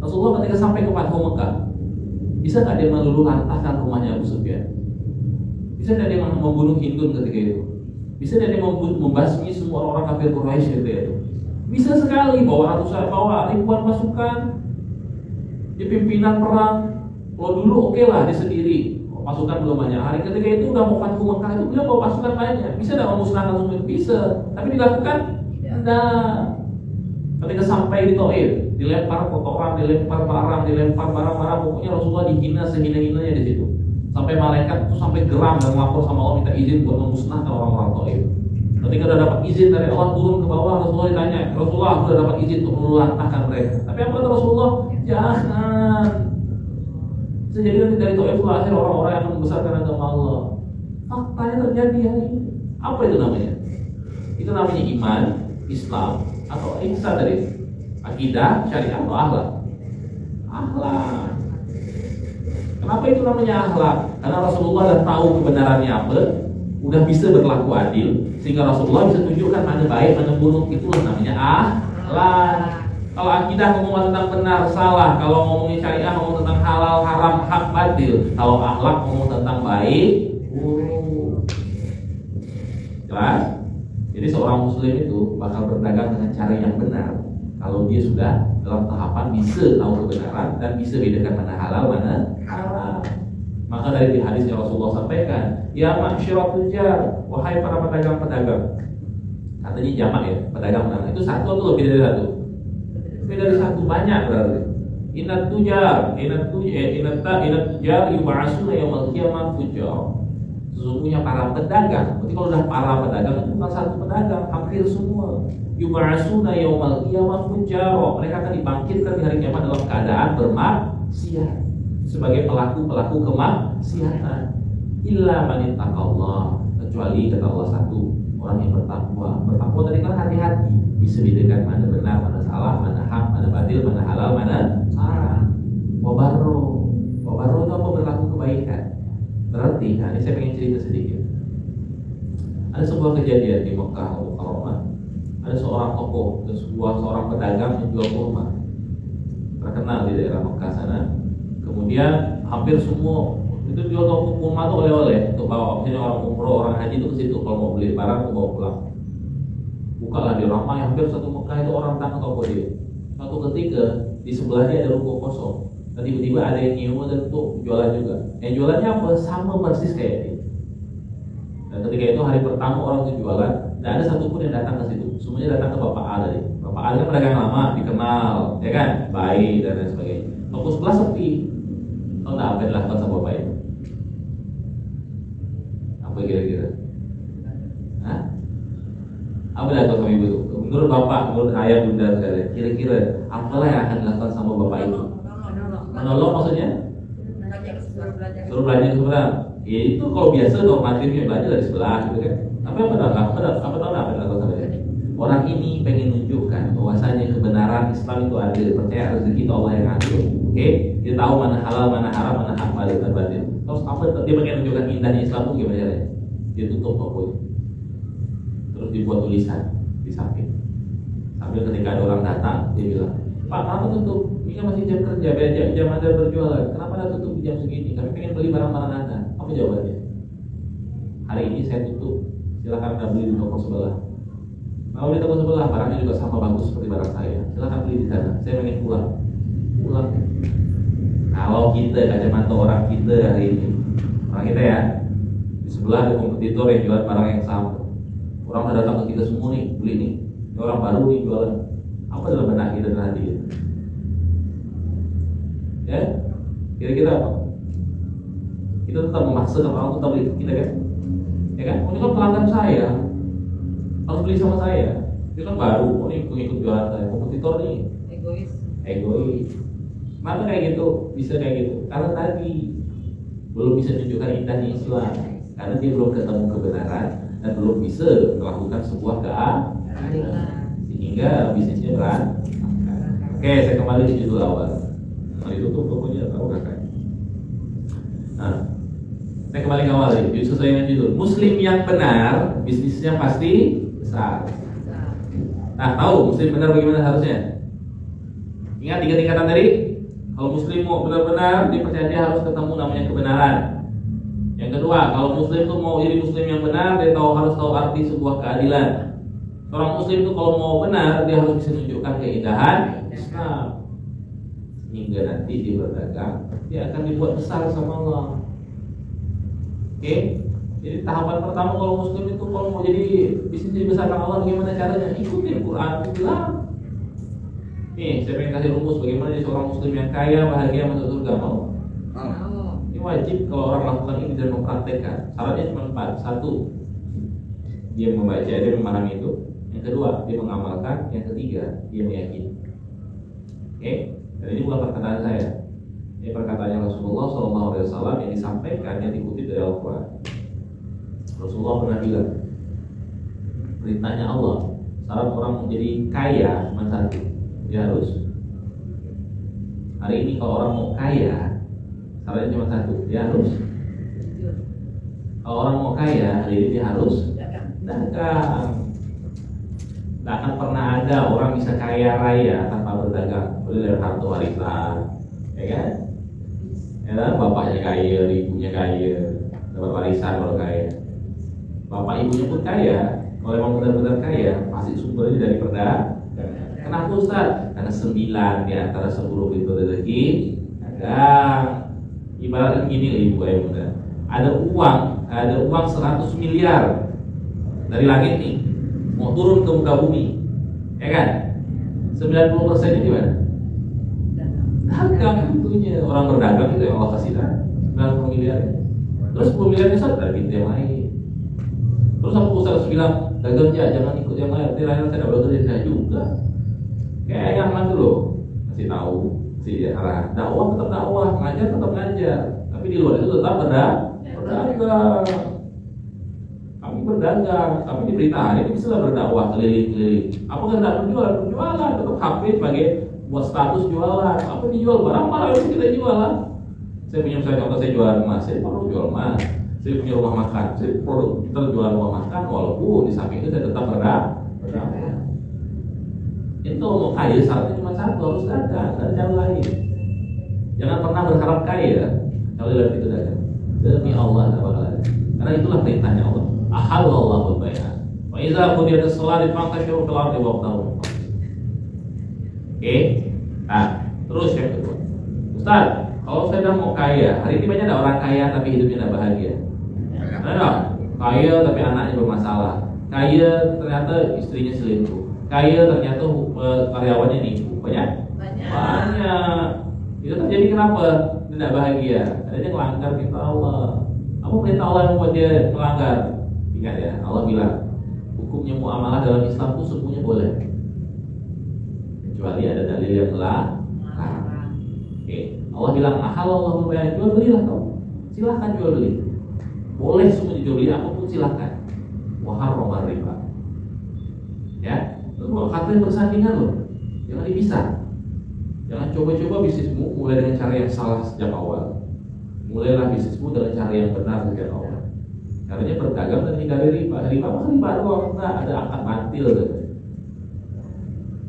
Rasulullah ketika sampai ke Fathu Mekah, bisa nggak dia meluluh lantahkan rumahnya Abu Sufyan? Bisa nggak dia membunuh Hindun ketika itu? Bisa nggak dia membasmi semua orang kafir Quraisy ketika itu? Bisa sekali, bawa ribuan pasukan, dia pimpinan perang. Kalau dulu oke lah dia sendiri, pasukan belum banyak. Hari ketika itu udah mau Fathu Mekah itu beliau bawa pasukan banyak. Bisa nggak memusnahkan semua itu? Bisa, tapi dilakukan? Nah, ketika sampai di Taif, dilempar kotoran, dilempar barang-barang, pokoknya Rasulullah dihina sehina-hinanya di situ. Sampai malaikat itu sampai geram dan melapor sama Allah minta izin buat memusnahkan orang-orang Taif. Ketika udah dapat izin dari Allah turun ke bawah, Rasulullah ditanya, Rasulullah aku udah dapat izin untuk meluluhlantahkan mereka. Tapi apa kata Rasulullah? Jangan. Bisa jadi nanti dari Taif lahir orang-orang yang membesarkan agama Allah. Faktanya terjadi hari ini. Apa itu namanya? Itu namanya iman, Islam, atau ihsan dari akidah, syariah atau akhlak? Akhlak. Kenapa itu namanya akhlak? Karena Rasulullah sudah tahu kebenarannya apa, udah bisa berlaku adil, sehingga Rasulullah bisa tunjukkan mana baik, mana buruk. Itulah namanya akhlak. Kalau akidah ngomong tentang benar, salah. Kalau ngomongin syariah ngomong tentang halal, haram, hak, batil. Kalau akhlak ngomong tentang baik, buruk. Jelas? Jadi seorang muslim itu bakal berdagang dengan cara yang benar kalau dia sudah dalam tahapan bisa tahu kebenaran dan bisa bedakan mana halal, mana haram. Maka dari hadis yang Rasulullah sampaikan, ya ma'syiral tujar, wahai para pedagang-pedagang. Katanya jamak ya, pedagang-pedagang. Itu satu atau lebih dari satu? Lebih dari satu, banyak berarti. Inat tujar yub'atsuna yaumil qiyamah fujar. Sesungguhnya para pedagang, berarti kalau udah para pedagang itu bukan satu pedagang, hampir semua. Yub'atsuna yaumil qiyamah fujar. Mereka akan dibangkitkan di hari kiamat dalam keadaan bermaksiat sebagai pelaku-pelaku kemaksiatan. Illa man ittaqallah, kecuali kata Allah satu, orang yang bertakwa. Bertakwa tadi kan hati-hati, bisa bedakan mana benar, mana salah, mana hak, mana batil, mana halal, mana haram. Wabarro itu apa? Berlaku kebaikan. Berarti, nah ini saya pengen cerita sedikit. Ada sebuah kejadian di Mekah Al-Mukarramah. Ada seorang tokoh, seorang pedagang yang jual kurma, terkenal di daerah Mekah sana. Kemudian hampir semua itu jual toko kurma itu oleh-oleh untuk bawa. Misalnya orang umroh, orang haji itu ke situ kalau mau beli barang mau bawa pulang. Bukalah di ramai, hampir satu Mekah itu orang datang ke toko dia. Satu ketika di sebelahnya ada ruko kosong. Dan tiba-tiba ada yang nyium dan tuh jualan juga. Yang jualannya apa? Sama persis kayak dia. Dan ketika itu hari pertama orang itu jualan, tidak ada satupun yang datang ke situ. Semuanya datang ke Bapak A tadi. Bapak A kan pedagang lama, dikenal, ya kan, baik dan lain sebagainya. Toko sebelah sepi. Tahu nggak apa yang dilakukan sama Bapak itu? Apa kira-kira? Hah? Apa yang dilakukan sama ibu itu? Menurut Bapak, menurut ayah bunda sekalian, kira-kira apalah yang akan dilakukan sama Bapak itu? Menolong maksudnya? Suruh belajar sebelah. Ya itu kalau biasa normatifnya belajar dari sebelah gitu kan. Tapi apa tahu apa yang dilakukan sama dia? Orang ini pengen menunjukkan bahwasanya kebenaran Islam itu adil, percaya rezeki itu Allah yang ngatur. Oke? Dia tahu mana halal, mana haram, mana hak, batil dan batil. Terus apa dia pengen menunjukkan indahnya Islam itu gimana caranya? Dia tutup toko itu. Terus dibuat tulisan di samping. Sambil ketika ada orang datang, dia bilang, Pak, kenapa tutup? Ini masih jam kerja, jam Anda berjualan. Kenapa Anda tutup di jam segini? Kami pengen beli barang-barang Anda. Apa jawabannya? Hari ini saya tutup. Silakan Anda beli di toko sebelah. Kalau di toko sebelah barangnya juga sama bagus seperti barang saya. Silakan beli di sana. Saya pengen pulang. Kalau kita kacamata orang kita hari ini, orang kita ya, di sebelah ada kompetitor yang jual barang yang sama. Orang udah datang ke kita semua nih, beli nih. Ini orang baru nih jualan. Apa dalam benak kita dan hati kita? Ya, kira-kira apa? Kita tetap memaksa orang tetap beli kita kan? Ya kan? Ini kan pelanggan saya, harus beli sama saya. Dia kan baru, ini ikut jualan saya. Kompetitor nih, egois. Kenapa kayak gitu? Bisa kayak gitu? Karena tadi belum bisa menunjukkan indahnya Islam, karena dia belum ketemu kebenaran dan belum bisa melakukan sebuah keadilan, sehingga bisnisnya berantakan. Oke, saya kembali di judul awal. Mari tutup tokonya atau kakak. Nah, saya kembali ke awal ya. Sesuai dengan judul. Muslim yang benar, bisnisnya pasti besar. Nah, tahu muslim benar bagaimana harusnya? Ingat 3 tingkatan tadi? Kalau muslim mau benar-benar dipercaya dia harus ketemu namanya kebenaran. Yang kedua, kalau muslim itu mau jadi muslim yang benar, dia harus tahu arti sebuah keadilan. Seorang muslim itu kalau mau benar, dia harus bisa menunjukkan keindahan Islam. Hingga nanti dia berdagang, dia akan dibuat besar sama Allah. Oke? Jadi tahapan pertama kalau muslim itu kalau mau jadi bisa dibesarkan Allah, bagaimana caranya? Ikutin Quran, bilang. Nih, saya pengen kasih rumus bagaimana jadi seorang muslim yang kaya, bahagia, masuk surga. Mau? Ini wajib kalau orang lakukan ini dan mempraktekkan. Syaratnya cuma 4. 1, dia membaca, dia memahami itu. Yang kedua, dia mengamalkan. Yang ketiga, dia meyakini. Oke? Dan ini bukan perkataan saya. Ini perkataannya Rasulullah SAW yang disampaikan, yang dikutip dari Al-Quran. Rasulullah pernah bilang, perintahnya Allah, syarat orang menjadi kaya cuma 1, dia harus. Hari ini kalau orang mau kaya, syaratnya cuma 1, dia harus. Kalau orang mau kaya, hari ini dia harus dagang. Tidak akan pernah ada orang bisa kaya raya tanpa berdagang. Boleh dari harta warisan, ya kan? Ya, bapaknya kaya, ibunya kaya, dapat warisan kalau kaya. Bapak ibunya pun kaya, kalau memang benar-benar kaya, pasti sumbernya dari perdagangan. Kenapa Ustaz? Karena 9 di antara 10 itu rezeki dagang. Ibaratnya gini ibu ayah muda, ada uang 100 miliar dari langit nih, mau turun ke muka bumi, ya kan? 90% di mana? Dagang tentunya. Orang berdagang itu yang Allah kasih kan 90 miliar. Terus 10 miliarnya dari pintu yang lain. Terus aku Ustaz bilang, dagang ya, jangan ikut yang lain. Nanti lain saya dapat dari saya juga. Kayak yang mana dulu, kasih tahu, kasih dia arah. Dakwah tetap dakwah, ngajar tetap ngajar. Tapi di luar itu tetap berdagang. Kami berdagang, kami diberitakan ini bisa berdakwah keliling-keliling. Apa kan tidak berjualan, tetap HP sebagai buat status jualan. Apa dijual barang malah itu kita jualan. Saya punya misalnya contoh, saya jualan emas, saya perlu jual emas. Saya punya rumah makan, saya perlu jual rumah makan. Walaupun di samping itu saya tetap berdakwah. Itu mau kaya syaratnya cuma 1, harus dagang, dan jalan lain. Jangan pernah berharap kaya kalau dalam itu dagang. Demi Allah tidak bakal ada. Karena itulah perintahnya Allah. Ahallallahu al-bai'ah. Wa idza qudiyatis shalah fantashiru fil ardi wabtaghu. Oke. Nah, terus yang kedua. Ustaz, kalau saya udah mau kaya, hari ini banyak ada orang kaya tapi hidupnya tidak bahagia. Ada kaya tapi anaknya bermasalah. Kaya ternyata istrinya selingkuh. Kaya ternyata karyawannya nipu. Banyak. Itu terjadi kenapa? Dia tidak bahagia. Adanya melanggar perintah Allah. Apa perintah Allah yang membuat dia melanggar? Ingat ya, Allah bilang hukumnya muamalah dalam Islam itu semuanya boleh, kecuali ada dalil yang larang. Oke, Allah bilang halallahu al-bai'a, jual belilah kau. Silahkan jual beli. Boleh semua dijual beli, apapun silahkan. Wa harrama riba. Ya, itu kata yang bersandingan loh. Jangan dipisah. Jangan coba-coba bisnismu mulai dengan cara yang salah sejak awal. Mulailah bisnismu dengan cara yang benar sejak awal. Caranya berdagang dan hindari riba. Riba mah riba doang, enggak ada akad batil.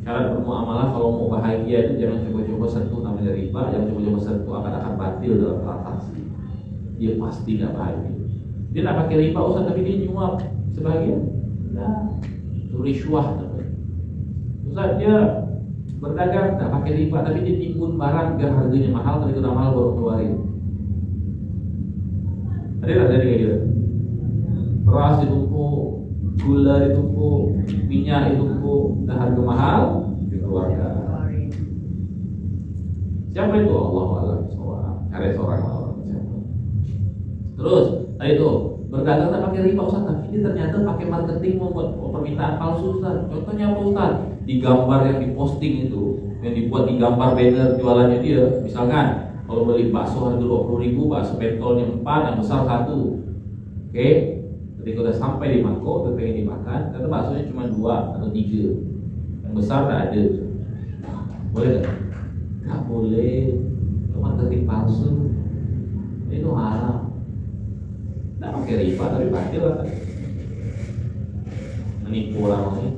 Syarat bermuamalah kalau mau bahagia itu jangan coba-coba sentuh namanya riba, jangan coba-coba sentuh akad-akad batil dalam transaksi. Dia pasti nggak bahagia. Dia nggak pakai riba usah, tapi dia nyuap sebagian. Nah, itu riswah namanya. Ustaz, dia berdagang nggak pakai riba, tapi dia timbun barang biar harganya mahal, kalau itu udah mahal baru keluarin. Ada kayak gitu. Beras ditumpuk, gula ditumpuk, minyak ditumpuk, dan harga mahal dikeluarkan. Siapa itu? Allah Alam. Karya seorang Allah. Terus, tadi itu berdagang tak pakai riba Ustaz, tapi dia ternyata pakai marketing membuat permintaan palsu Ustaz. Contohnya apa Ustaz? Di gambar yang diposting itu, yang dibuat di gambar banner jualannya dia, misalkan kalau beli bakso harga 20.000, bakso pentolnya 4, yang besar 1. Oke, ketika udah sampai di mangkok, udah pengen dimakan, ternyata baksonya cuma 2 atau 3, yang besar nggak ada. Boleh nggak? Nggak boleh. Itu marketing palsu, itu haram. Nggak pakai riba tapi batil lah. menipu orang lain.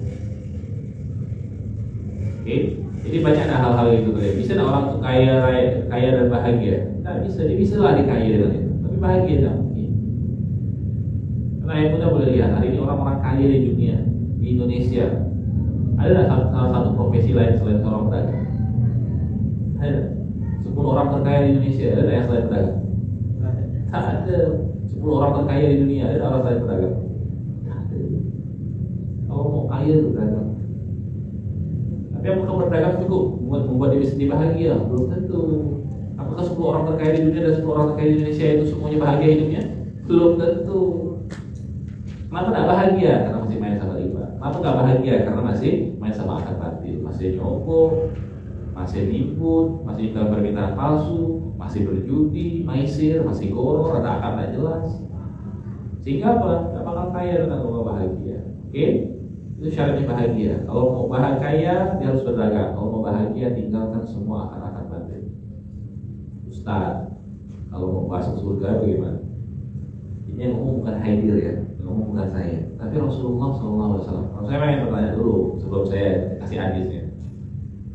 Oke, jadi banyak ada hal-hal itu tuh. Bisa ada orang tuh kaya dan bahagia? Tidak bisa, dia bisa lah dikaya dengan itu, tapi bahagia tidak mungkin. Karena yang mudah boleh lihat hari ini orang-orang kaya di dunia, di Indonesia, ada salah satu profesi lain selain seorang pedagang? Ada 10 orang terkaya di Indonesia, ada yang selain pedagang? Tak ada. 10 orang terkaya di dunia, ada orang selain pedagang? Tak ada. Kalau mau kaya itu pedagang. Tapi apakah berdagang cukup membuat diri sendiri bahagia? Belum tentu. Apakah 10 orang terkaya di dunia dan 10 orang terkaya di Indonesia itu semuanya bahagia hidupnya? Belum tentu. Kenapa tidak bahagia? Karena masih main sama riba. Kenapa tidak bahagia? Karena masih main sama akal batil, masih nyogok, masih nipu, masih dalam permintaan palsu, masih berjudi, maisir, masih goror, ada akal tidak jelas. Sehingga apa? Tidak bakal kaya dan tidak bakal bahagia. Oke? Itu syaratnya bahagia. Kalau mau bahagia, dia harus berdagang. Kalau mau bahagia, tinggalkan semua akal-akal batil. Ustaz, kalau mau masuk surga bagaimana? Ini yang ngomong bukan Haidir ya, yang ngomong bukan saya, tapi Rasulullah SAW. Saya pengen bertanya dulu sebelum saya kasih hadisnya.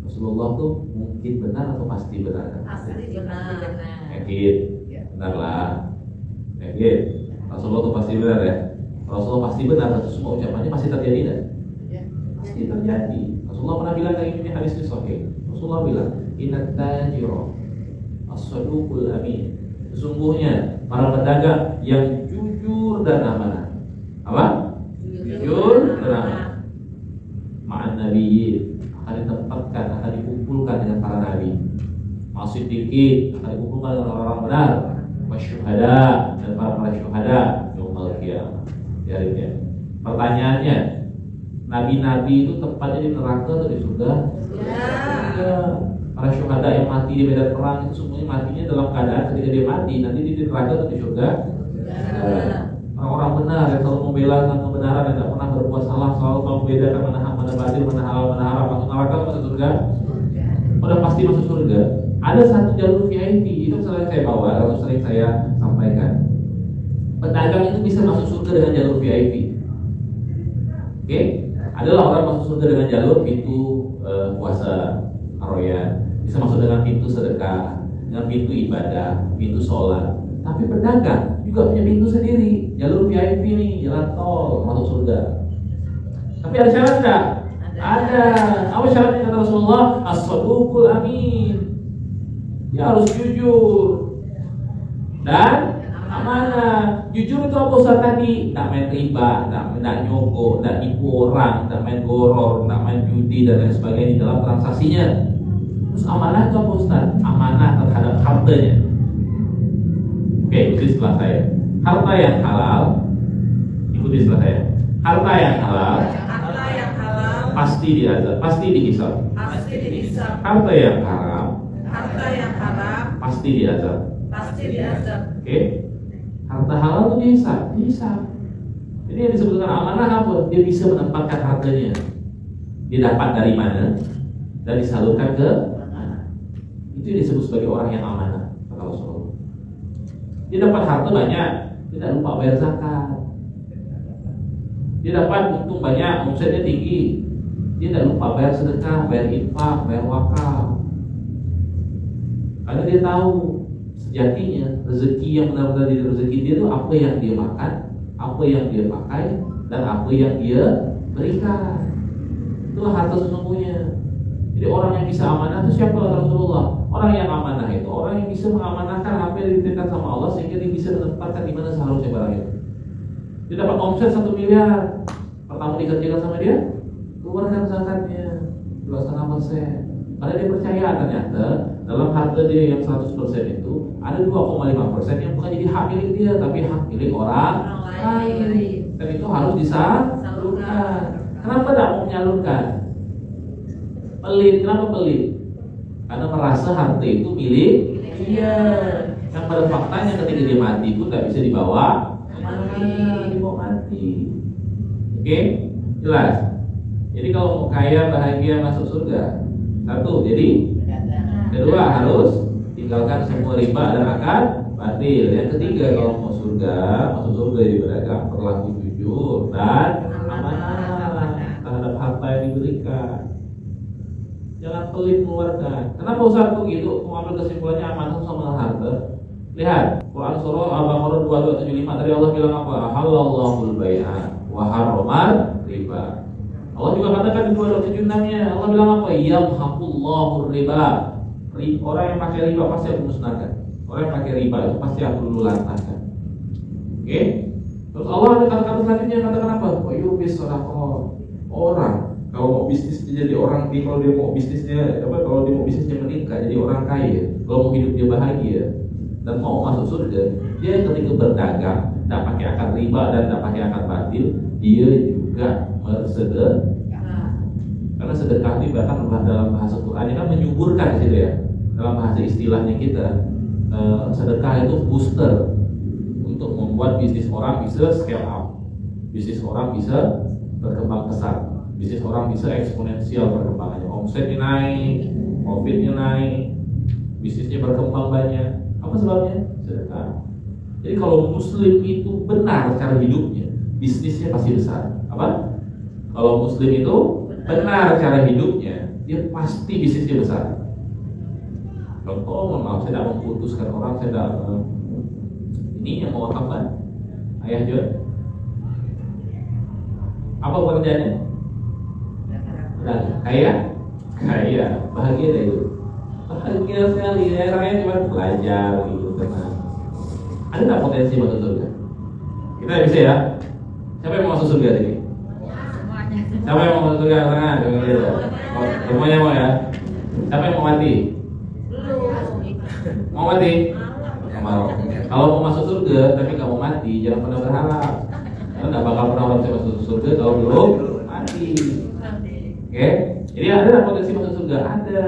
Rasulullah tuh mungkin benar atau pasti benar? Pasti benar. Yakin? Benar lah. Yakin? Rasulullah tuh pasti benar ya. Rasulullah pasti benar, dan semua ucapannya pasti terjadi kan? Pasti terjadi. Rasulullah pernah bilang kayak gini, hadis ini sahih. Rasulullah bilang, inna tajiro as-saduqul amin. Sesungguhnya para pedagang yang jujur dan amanah. Apa? Jujur dan amanah. Ma'an nabiyyin, akan ditempatkan, akan dikumpulkan dengan para nabi. Masih dikit akan dikumpulkan dengan orang-orang benar. Wasyuhada, dan para syuhada yaumul qiyamah. Ya, pertanyaannya, nabi-nabi itu tempatnya di neraka atau di surga? Ya. Para syuhada yang mati di medan perang itu semuanya matinya dalam keadaan ketika dia mati nanti di neraka atau di surga? Ya. Orang-orang benar yang selalu membela tentang kebenaran, yang tidak pernah berbuat salah, selalu membedakan mana hak, mana batil, mana halal, mana haram, masuk neraka atau masuk surga? Udah pasti masuk surga. Ada satu jalur VIP itu sering saya bawa, atau sering saya sampaikan. Pedagang itu bisa masuk surga dengan jalur VIP. Oke? Adalah orang masuk surga dengan jalur pintu puasa Aroyan, bisa masuk dengan pintu sedekah, dengan pintu ibadah, pintu sholat. Tapi pedagang juga punya pintu sendiri, jalur VIP nih, jalan tol masuk surga. Tapi ada syarat enggak? Ada. Apa syaratnya kata Rasulullah? As-saduqul amin. Dia harus jujur dan amanah. Jujur itu apa Ustaz tadi? Tidak main riba, tidak nyogok, tidak nipu orang, tidak main goror, tidak main judi dan lain sebagainya di dalam transaksinya. Terus amanah itu apa Ustaz? Amanah terhadap hartanya. Oke, ikuti setelah saya. Harta yang halal, ikuti setelah saya. Harta yang halal, pasti diazab, pasti dihisab. Harta yang haram, pasti diazab. Oke? Harta halal itu dihisab. Jadi yang disebut dengan amanah apa? Dia bisa menempatkan hartanya. Dia dapat dari mana dan disalurkan ke mana. Itu yang disebut sebagai orang yang amanah. Kata Rasulullah. Dia dapat harta banyak, tidak lupa bayar zakat. Dia dapat untung banyak, omsetnya tinggi. Dia tidak lupa bayar sedekah, bayar infak, bayar wakaf. Karena dia tahu sejatinya rezeki yang benar-benar jadi rezeki dia itu apa yang dia makan, apa yang dia pakai, dan apa yang dia berikan. Itulah harta sesungguhnya. Jadi orang yang bisa amanah itu siapa Rasulullah? Orang yang amanah itu orang yang bisa mengamanahkan apa yang dititipkan sama Allah sehingga dia bisa menempatkan di mana seharusnya barang itu. Dia dapat omset 1 miliar, pertama dikerjakan sama dia, keluarkan zakatnya 2,5%. Karena dia percaya ternyata dalam harta dia yang 100% itu ada 2,5% yang bukan jadi hak milik dia, tapi hak milik orang lain. Dan itu harus disalurkan. Kenapa tidak mau menyalurkan? Pelit. Kenapa pelit? Karena merasa harta itu milik dia. Yang pada faktanya ketika dia mati pun tidak bisa dibawa mati. Oke? Jelas? Jadi kalau mau kaya, bahagia, masuk surga, satu, jadi kedua harus tinggalkan semua riba dan akal batil. Yang ketiga kalau mau surga, masuk surga jadi berdagang, berlaku jujur dan amanah. yang diberikan. Jangan pelit mengeluarkan. Kenapa Ustaz kok gitu? Mau ambil kesimpulannya amanah sama harta. Lihat, Quran surah Al-Baqarah 2275 tadi Allah bilang apa? Halallahu al-bai'a wa harrama riba. Allah juga katakan di 2276-nya, Allah bilang apa? Yamhaqullahu riba. Orang yang pakai riba pasti aku musnahkan. Orang yang pakai riba itu pasti aku dulu lantaskan. Oke? Terus Allah ada kata-kata selanjutnya yang katakan apa? Wa yubis sadaqah. Orang kalau mau bisnisnya jadi orang, kalau dia mau bisnisnya apa? Kalau dia mau bisnisnya meningkat jadi orang kaya, kalau mau hidup dia bahagia dan mau masuk surga, dia ketika berdagang tidak pakai akad riba dan tidak pakai akad batil, dia juga bersedekah. Karena sedekah itu bahkan dalam bahasa Quran kan menyuburkan di situ ya. Dalam bahasa istilahnya kita, sedekah itu booster untuk membuat bisnis orang bisa scale up, bisnis orang bisa berkembang pesat, bisnis orang bisa eksponensial perkembangannya, omsetnya naik, profitnya naik, bisnisnya berkembang banyak. Apa sebabnya? Sedekah. Jadi kalau muslim itu benar cara hidupnya, bisnisnya pasti besar. Apa? Kalau muslim itu benar cara hidupnya, dia pasti bisnisnya besar. Contoh, maaf saya tidak memutuskan orang, saya tidak ini yang mau apa? Ayah John. Apa pekerjaannya? Kaya, bahagia deh itu. Bahagia sekali, rakyat cuma belajar gitu, tenang. Ada nggak potensi masuk surga? Kita bisa ya. Siapa yang mau masuk surga ini? Siapa yang mau masuk surga? Tangan, semuanya mau ya. Siapa yang mau mati? Mau mati? Mau. Kalau mau masuk surga tapi nggak mau mati, jangan pernah berharap. Karena nggak bakal pernah orang bisa masuk surga kalau belum mati. Oke? Jadi ada potensi masuk surga, ada.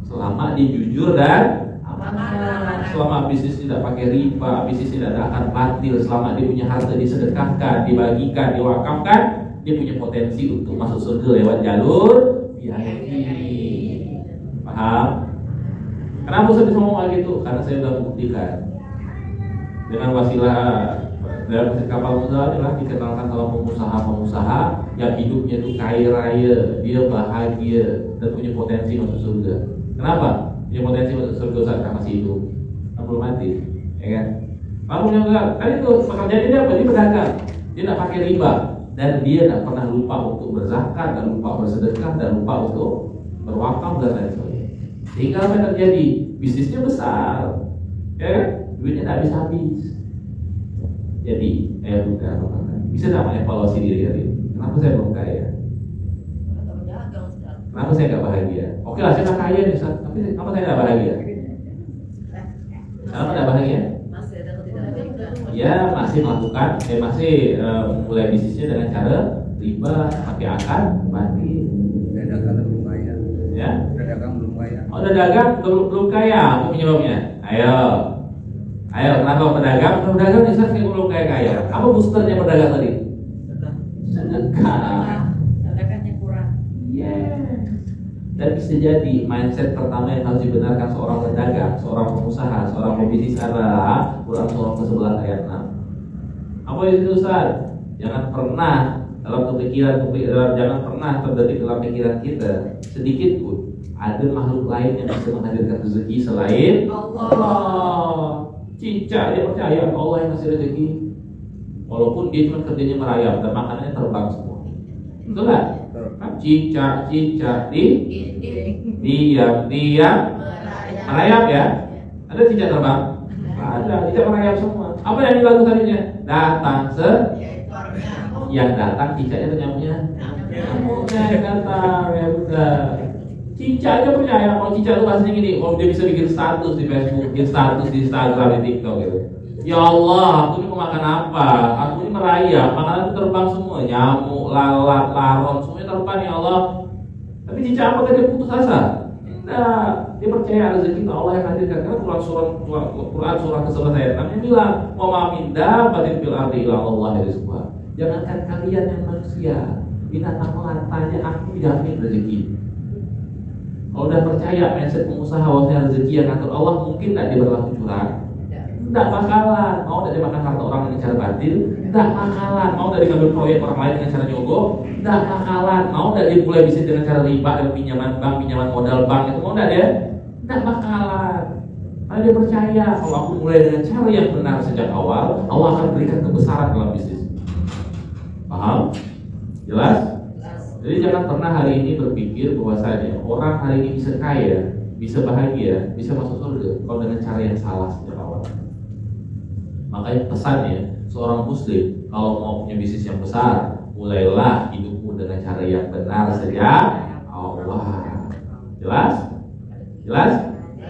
Selama dia jujur dan amanah, selama bisnis tidak pakai riba, bisnis tidak ada akad batil, selama dia punya harta disedekahkan, dibagikan, diwakafkan, dia punya potensi untuk masuk surga lewat jalur VIP. Paham? Kenapa saya bisa ngomong gitu? Karena saya sudah buktikan dengan wasilah dalam kapal muda adalah dikenalkan sama pengusaha-pengusaha yang hidupnya itu kaya raya, dia bahagia dan punya potensi masuk surga. Kenapa? Punya potensi masuk surga saat masih hidup, belum mati, ya kan? Lalu yang enggak, tadi itu pekerjaan dia apa? Dia berdagang, dia tidak pakai riba dan dia tidak pernah lupa untuk berzakat, dan lupa bersedekah, dan lupa untuk berwakaf dan lain sebagainya. Sehingga apa yang terjadi? Bisnisnya besar, ya kan? Duitnya tidak habis-habis. Jadi, bisa tidak mengevaluasi diri hari ini? Kenapa saya belum kaya? Kenapa saya tidak bahagia? Oke lah, saya tidak kaya nih, tapi kenapa saya tidak bahagia? Kenapa tidak bahagia? Ya, masih melakukan, mulai bisnisnya dengan cara riba, pakai akad, mati. Dagang belum kaya. Ya? Dagang belum kaya. Oh, udah dagang belum kaya, apa penyebabnya? Ayo, kenapa pedagang bisa belum kaya? Apa boosternya pedagang tadi? Sedekah. Sedekahnya kurang. Yeah. Dan bisa jadi mindset pertama yang harus dibenarkan seorang pedagang, seorang pengusaha, seorang pebisnis adalah Quran surah ke-11 ayat 6. Apa itu Ustaz? Jangan pernah jangan pernah terbetik dalam pikiran kita sedikit pun ada makhluk lain yang bisa menghadirkan rezeki selain Allah. Cicak dia percaya Allah yang ngasih rezeki, walaupun dia cuma kerjanya merayap dan makanannya terbang semua. Betul nggak? Cicak diam merayap ya. Ada cicak terbang? Ada, cicak merayap semua. Apa yang dilakukan tadinya? Datang yang datang cicaknya atau nyamuknya? Nyamuknya yang datang, ya udah. Cicak aja percaya, kalau cicak itu bahasanya gini, kalau dia bisa bikin status di Facebook, bikin status di Instagram, di TikTok gitu. Ya Allah, aku ini mau makan apa? Aku ini merayap, makanan itu terbang semua, nyamuk, lalat, laron, semuanya terbang ya Allah. Tapi cicak apakah dia putus asa? Tidak, dia percaya rezeki itu Allah yang hadirkan. Karena Quran surah ke-11 ayat 6 yang bilang, "Wa ma min dabbatin fil ardi illa Allah rizquha." Jangankan kalian yang manusia, binatang melata tanya aku jamin rezeki. Kalau udah percaya mindset pengusaha bahwasanya rezeki yang ngatur Allah, mungkin tidak dia berlaku curang. Tidak bakalan. Mau dari makan harta orang dengan cara batil? Tidak bakalan. Mau dari ngambil proyek orang lain dengan cara nyogok? Tidak bakalan. Mau dari mulai bisnis dengan cara riba dan pinjaman bank, pinjaman modal bank itu mau tidak dia? Tidak bakalan. Karena dia percaya kalau aku mulai dengan cara yang benar sejak awal, Allah akan berikan kebesaran dalam bisnis. Paham? Jelas? Jadi jangan pernah hari ini berpikir bahwasanya orang hari ini bisa kaya, bisa bahagia, bisa masuk surga kalau dengan cara yang salah sejak awal. Makanya pesannya seorang muslim kalau mau punya bisnis yang besar, mulailah hidupmu dengan cara yang benar sejak awal. Jelas? Jelas?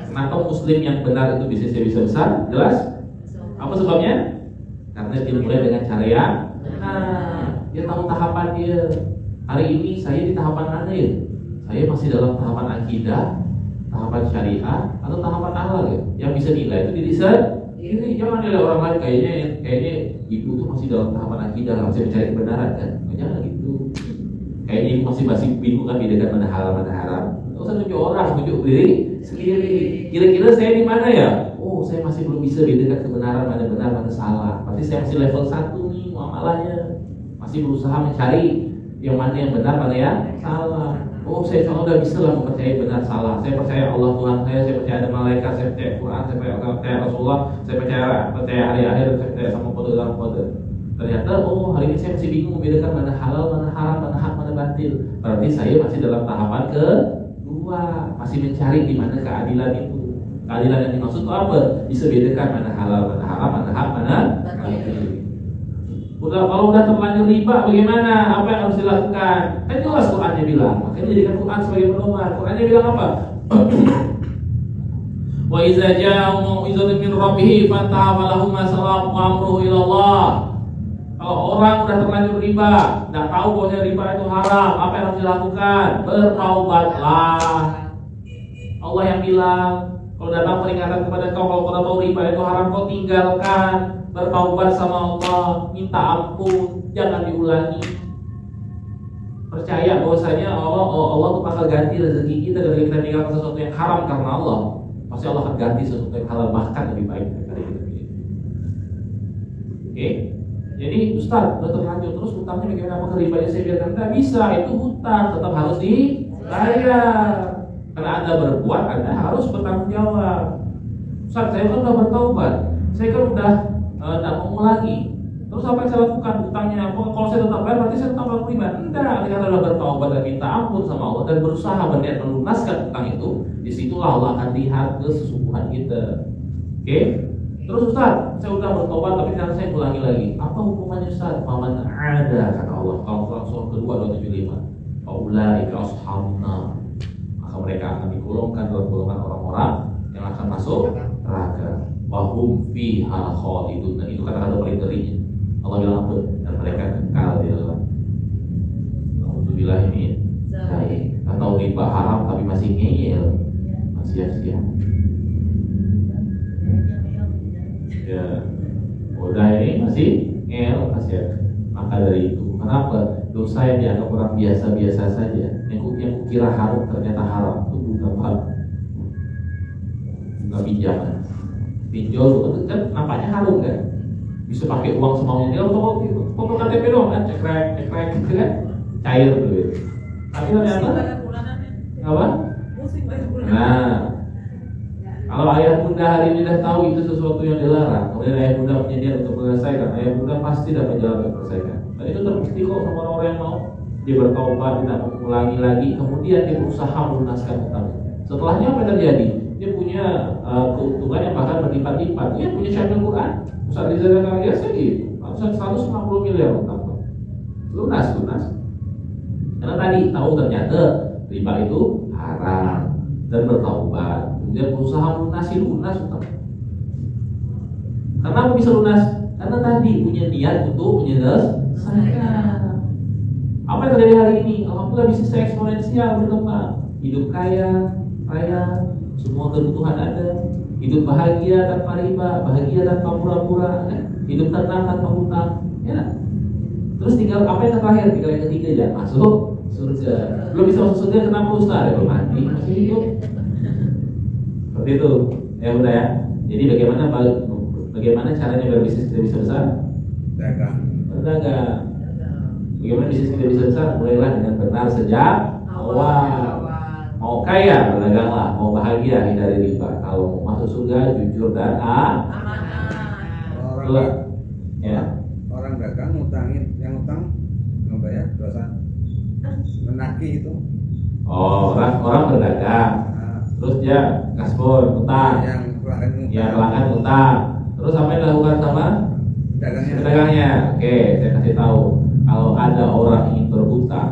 Kenapa muslim yang benar itu bisnisnya bisa besar? Jelas? Apa sebabnya? Karena dia mulai dengan cara yang benar. Dia tahu tahapan dia. Hari ini saya di tahapan mana ya? Saya masih dalam tahapan akidah, tahapan syariah, atau tahapan akhlak ya? Yang bisa nilai itu diri sendiri. Jangan nilai orang lain kayaknya ibu tuh masih dalam tahapan akidah, masih mencari kebenaran kan? Jangan gitu. Kayaknya ibu masih bingung kan bedakan mana halal mana haram. Nggak usah tunjuk orang, tunjuk diri sendiri. Kira-kira saya di mana ya? Oh, saya masih belum bisa bedakan kebenaran mana benar mana salah. Berarti saya masih level 1 nih muamalahnya. Masih berusaha mencari yang mana yang benar, mana yang salah. Oh, saya sudah bisa lah mempercayai benar salah. Saya percaya Allah Tuhan saya percaya ada malaikat, saya percaya Quran, saya percaya Rasulullah, saya percaya hari akhir, saya percaya sama kode dalam kode. Ternyata, oh hari ini saya masih bingung membedakan mana halal, mana haram, mana hak, mana batil. Berarti saya masih dalam tahapan kedua, masih mencari di mana keadilan itu. Keadilan yang dimaksud itu apa? Bisa bedakan mana halal, mana haram, mana hak, mana batil. Kalau udah terlanjur riba bagaimana? Apa yang harus dilakukan? Kan jelas Qurannya bilang. Makanya jadikan Quran sebagai pedoman. Qurannya bilang apa? Wa idza ja'u mau'izatun min rabbih fantaha falahu ma salafu amruhu ila Allah. Kalau orang udah terlanjur riba, enggak tahu bahwa riba itu haram, apa yang harus dilakukan? Bertaubatlah. Allah yang bilang, kalau datang peringatan kepada kau kalau kau tahu riba itu haram, kau tinggalkan. Bertaubat sama Allah, minta ampun, jangan diulangi. Percaya bahwasanya Allah tuh bakal ganti rezeki kita ketika kita meninggalkan sesuatu yang haram karena Allah. Pasti Allah akan ganti sesuatu yang halal bahkan lebih baik daripada kita pilih. Oke? Jadi Ustaz, udah terlanjur terus hutangnya bagaimana? Apa ribanya saya biarkan? Tidak bisa, itu hutang tetap harus dibayar. Karena Anda berbuat, Anda harus bertanggung jawab. Ustaz, saya kan udah bertaubat, saya kan udah tidak mengulangi. Terus apa yang saya lakukan? Hutangnya kalau saya tetap bayar berarti saya tetap melakukan riba. Tidak, ketika Anda bertaubat dan minta ampun sama Allah dan berusaha berniat melunaskan hutang itu, disitulah Allah akan lihat kesesungguhan kita. Oke? Terus Ustaz, saya udah bertobat tapi jangan saya ulangi lagi. Apa hukumannya Ustaz? Faman ada kata Allah. Kalau surah kedua 275. Faulaika ashabun nar. Maka mereka akan digolongkan dalam golongan orang-orang yang akan masuk neraka. Wahum fiha khalidun. Dan itu kata-kata paling ngerinya. Allah bilang apa? Dan mereka kekal di dalam. Alhamdulillah ini. Baik. Atau riba haram tapi masih ngeyel, masih siap-siap. Ya, udah ini masih ngeyel, masih. Maka dari itu, kenapa dosa yang dianggap orang biasa-biasa saja, yang kira haram ternyata haram, itu bukan hal. Bukan pinjaman. Pinjol kan nampaknya harum kan, bisa pakai uang semaunya dia otomatis foto KTP doang kan, cekrek gitu kan, cair duit. Tapi ternyata apa? Nah, kalau ayah bunda hari ini dah tahu itu sesuatu yang dilarang, kemudian ayah bunda punya niat untuk menyelesaikan, ayah bunda pasti dapat jalan untuk menyelesaikan. Dan itu terbukti kok sama orang-orang yang mau dia bertaubat, tidak mengulangi lagi, kemudian dia berusaha melunaskan hutang. Setelahnya apa yang terjadi? Dia punya keuntungan yang bahkan berlipat-lipat. Dia punya Syaikh Al-Quran Ustaz Riza Zakaria segitu, Ustaz 150 miliar utang. Lunas. Karena tadi tahu ternyata riba itu haram dan bertaubat. Kemudian berusaha lunas utang. Kenapa bisa lunas? Karena tadi punya niat untuk menyelesaikan. Apa yang terjadi hari ini? Alhamdulillah bisnis saya eksponensial berkembang. Hidup kaya, raya, semua kebutuhan ada, hidup bahagia tanpa riba, bahagia tanpa pura-pura, hidup tenang tanpa hutang, ya. Terus tinggal apa yang terakhir? Tinggal yang ketiga ya, masuk surga. Belum bisa masuk surga kenapa Ustaz? Belum mati, masih hidup. Seperti itu, ya udah ya. Jadi bagaimana Bagaimana caranya biar bisnis tidak bisa besar? Dagang. Berdagang. Bagaimana bisnis tidak bisa besar? Mulailah dengan benar sejak awal. Mau kaya, berdaganglah. Mau bahagia, hindari riba. Kalau mau masuk surga, jujur dan Orang Betul. Ya. orang dagang ngutangin, yang utang membayar dosa menagih itu. Oh, orang berdagang. Nah, Terus dia gaspol, utang. yang pelanggan Ya, pelanggan utang. Terus apa yang dilakukan sama dagangnya. pedagangnya? Oke, saya kasih tahu. Kalau ada orang ingin berhutang,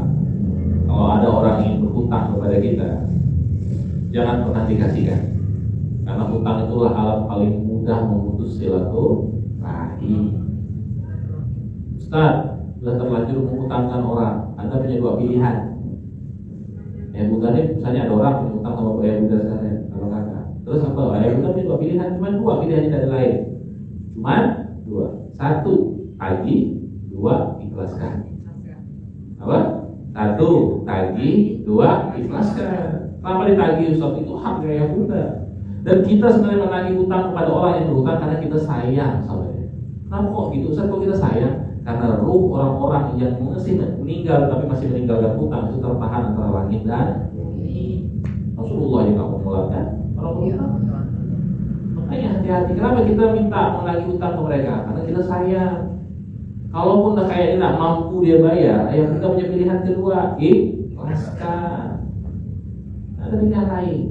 kepada kita, jangan pernah dikasihkan. Karena hutang itulah alat paling mudah memutus silaturahim. Ustaz, sudah terlanjur menghutangkan orang, Anda punya dua pilihan. Ya bukan nih, misalnya ada orang punya hutang sama ayah bunda sekalian, kalau kakak. Terus apa? Ayah bunda punya dua pilihan, cuma dua pilihan tidak ada lain. Cuma dua. Satu, tagih. Dua, ikhlaskan. Apa? Satu, tagih. Dua, ikhlaskan. Kenapa ditagih Ustaz? Itu hak ayah bunda. Dan kita sebenarnya menagih hutang kepada orang yang berhutang karena kita sayang sama dia. Kenapa kok gitu Ustaz? Kok kita sayang? Karena ruh orang-orang yang meninggal tapi masih meninggalkan hutang itu tertahan antara langit dan bumi. Rasulullah juga mengulatkan orang berhutang. Makanya hati-hati. Kenapa kita minta menagih hutang ke mereka? Karena kita sayang. Kalaupun udah kayak tidak mampu dia bayar, ayah kita punya pilihan kedua, ikhlaskan. Ada pilihan lain.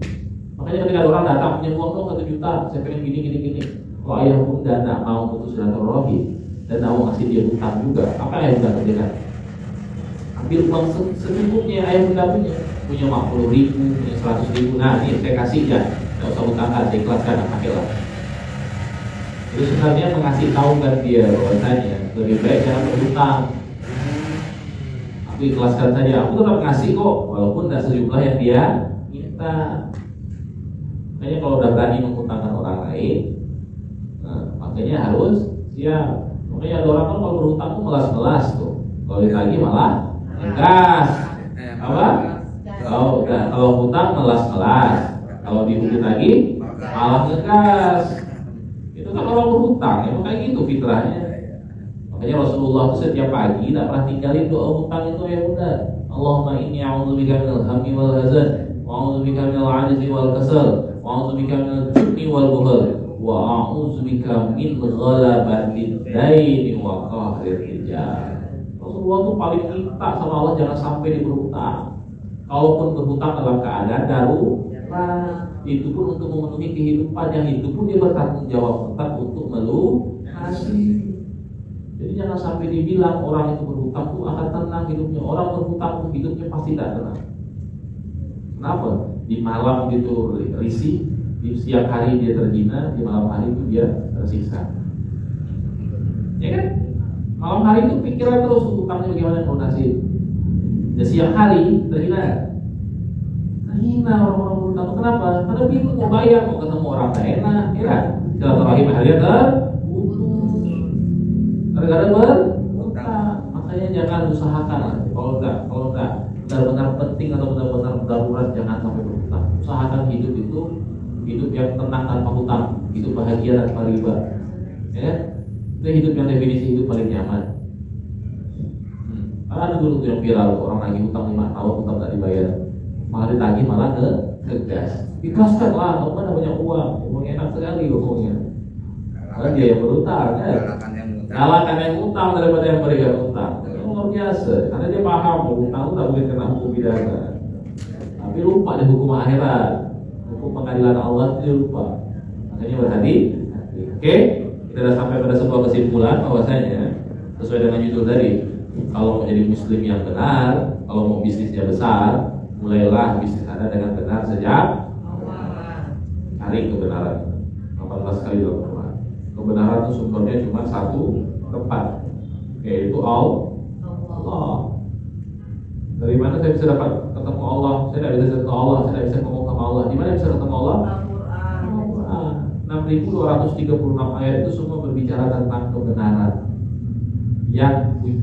Makanya ketika orang datang punya uang dong 1 juta, saya pengen gini. Kalau ayah bunda tidak mau putus silaturahim dan mau ngasih dia hutang juga, apa ayah bunda kerjakan? Ambil uang secukupnya ayah bunda punya 50 ribu, punya 100 ribu. Nah ini saya kasih ya, tidak usah hutangkan, ikhlaskan, pakailah. Itu sebenarnya mengasih tahu kan dia bahwasanya lebih baik jangan berhutang. Aku ikhlaskan saja, aku tetap ngasih kok, walaupun tidak sejumlah yang dia minta. Makanya kalau udah berani menghutangkan orang lain, makanya harus siap. Makanya ada orang kan kalau berhutang tuh melas-melas tuh, kalau ditagih malah ngegas. Apa? Kalau hutang melas-melas, kalau dihukum lagi malah ngegas. Itu kan orang berhutang, ya makanya gitu fitrahnya. Makanya Rasulullah itu setiap pagi tidak pernah tinggalin doa hutang itu ya bunda. Allahumma inni a'udzubika minal hammi wal hazan, wa a'udzubika minal 'ajzi wal kasal, wa a'udzubika minal jubni wal bukhl, wa a'udzubika min ghalabatid daini wa qahrir rijal. Rasulullah itu paling minta sama Allah jangan sampai berhutang. Kalaupun berhutang dalam keadaan darurat, itu pun untuk memenuhi kehidupannya, itu pun dia bertanggung jawab tetap untuk melunasi. Jadi jangan sampai dibilang orang itu berhutang tuh akan tenang hidupnya. Orang berhutang tuh hidupnya pasti tidak tenang. Kenapa? Di malam gitu risih, di siang hari dia terhina, di malam hari itu dia tersiksa. Ya kan? Malam hari itu pikiran terus hutangnya bagaimana mau nasib. Dan siang hari terhina. Terhina orang-orang berhutang. Kenapa? Karena bingung mau bayar, mau ketemu orang tak enak, ya kan? Silaturahim akhirnya terputus. Gara-gara berhutang. Makanya jangan usahakan. Kalau enggak benar-benar penting atau benar-benar darurat jangan sampai berhutang. Usahakan hidup itu hidup yang tenang tanpa hutang, hidup bahagia tanpa riba. Ya, itu hidup yang definisi hidup paling nyaman. Ada dulu yang viral orang lagi hutang 5 tahun hutang nggak dibayar, malah ditagih malah ngegas. Ikhlaskan lah, kamu mana banyak uang enak sekali ngomongnya. Karena dia yang berhutang kan. Kalahkan yang utang daripada yang berikan utang. Itu luar biasa. Karena dia paham utang itu tak boleh kena hukum pidana. Tapi lupa di hukum akhirat, hukum pengadilan Allah itu dia lupa. Makanya berhati. Oke, kita sudah sampai pada sebuah kesimpulan bahwasanya sesuai dengan judul tadi, kalau mau jadi muslim yang benar, kalau mau bisnisnya besar, mulailah bisnis Anda dengan benar sejak awal. Cari kebenaran. 18 kali dalam Quran. Kebenaran itu sumbernya cuma satu tempat, yaitu Allah. Dari mana saya bisa dapat ketemu Allah? Saya tidak bisa ketemu Allah, saya tidak bisa ngomong sama Allah. Di mana bisa ketemu Allah? Al-Quran. 6.236 ayat itu semua berbicara tentang kebenaran. Yang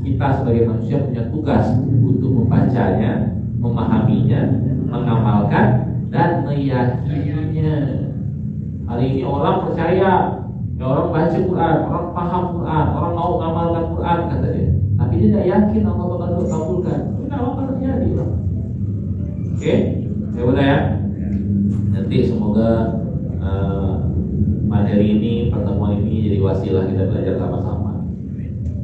kita sebagai manusia punya tugas untuk membacanya, memahaminya, mengamalkan, dan meyakininya. Hari ini orang percaya Ya orang baca Quran, orang paham Quran, orang mau ngamalkan Quran kata dia. Tapi dia tidak yakin Allah bakal kabulkan. Tidak apa terjadi lah. Oke, ya udah ya. Nanti semoga materi ini, pertemuan ini jadi wasilah kita belajar sama-sama.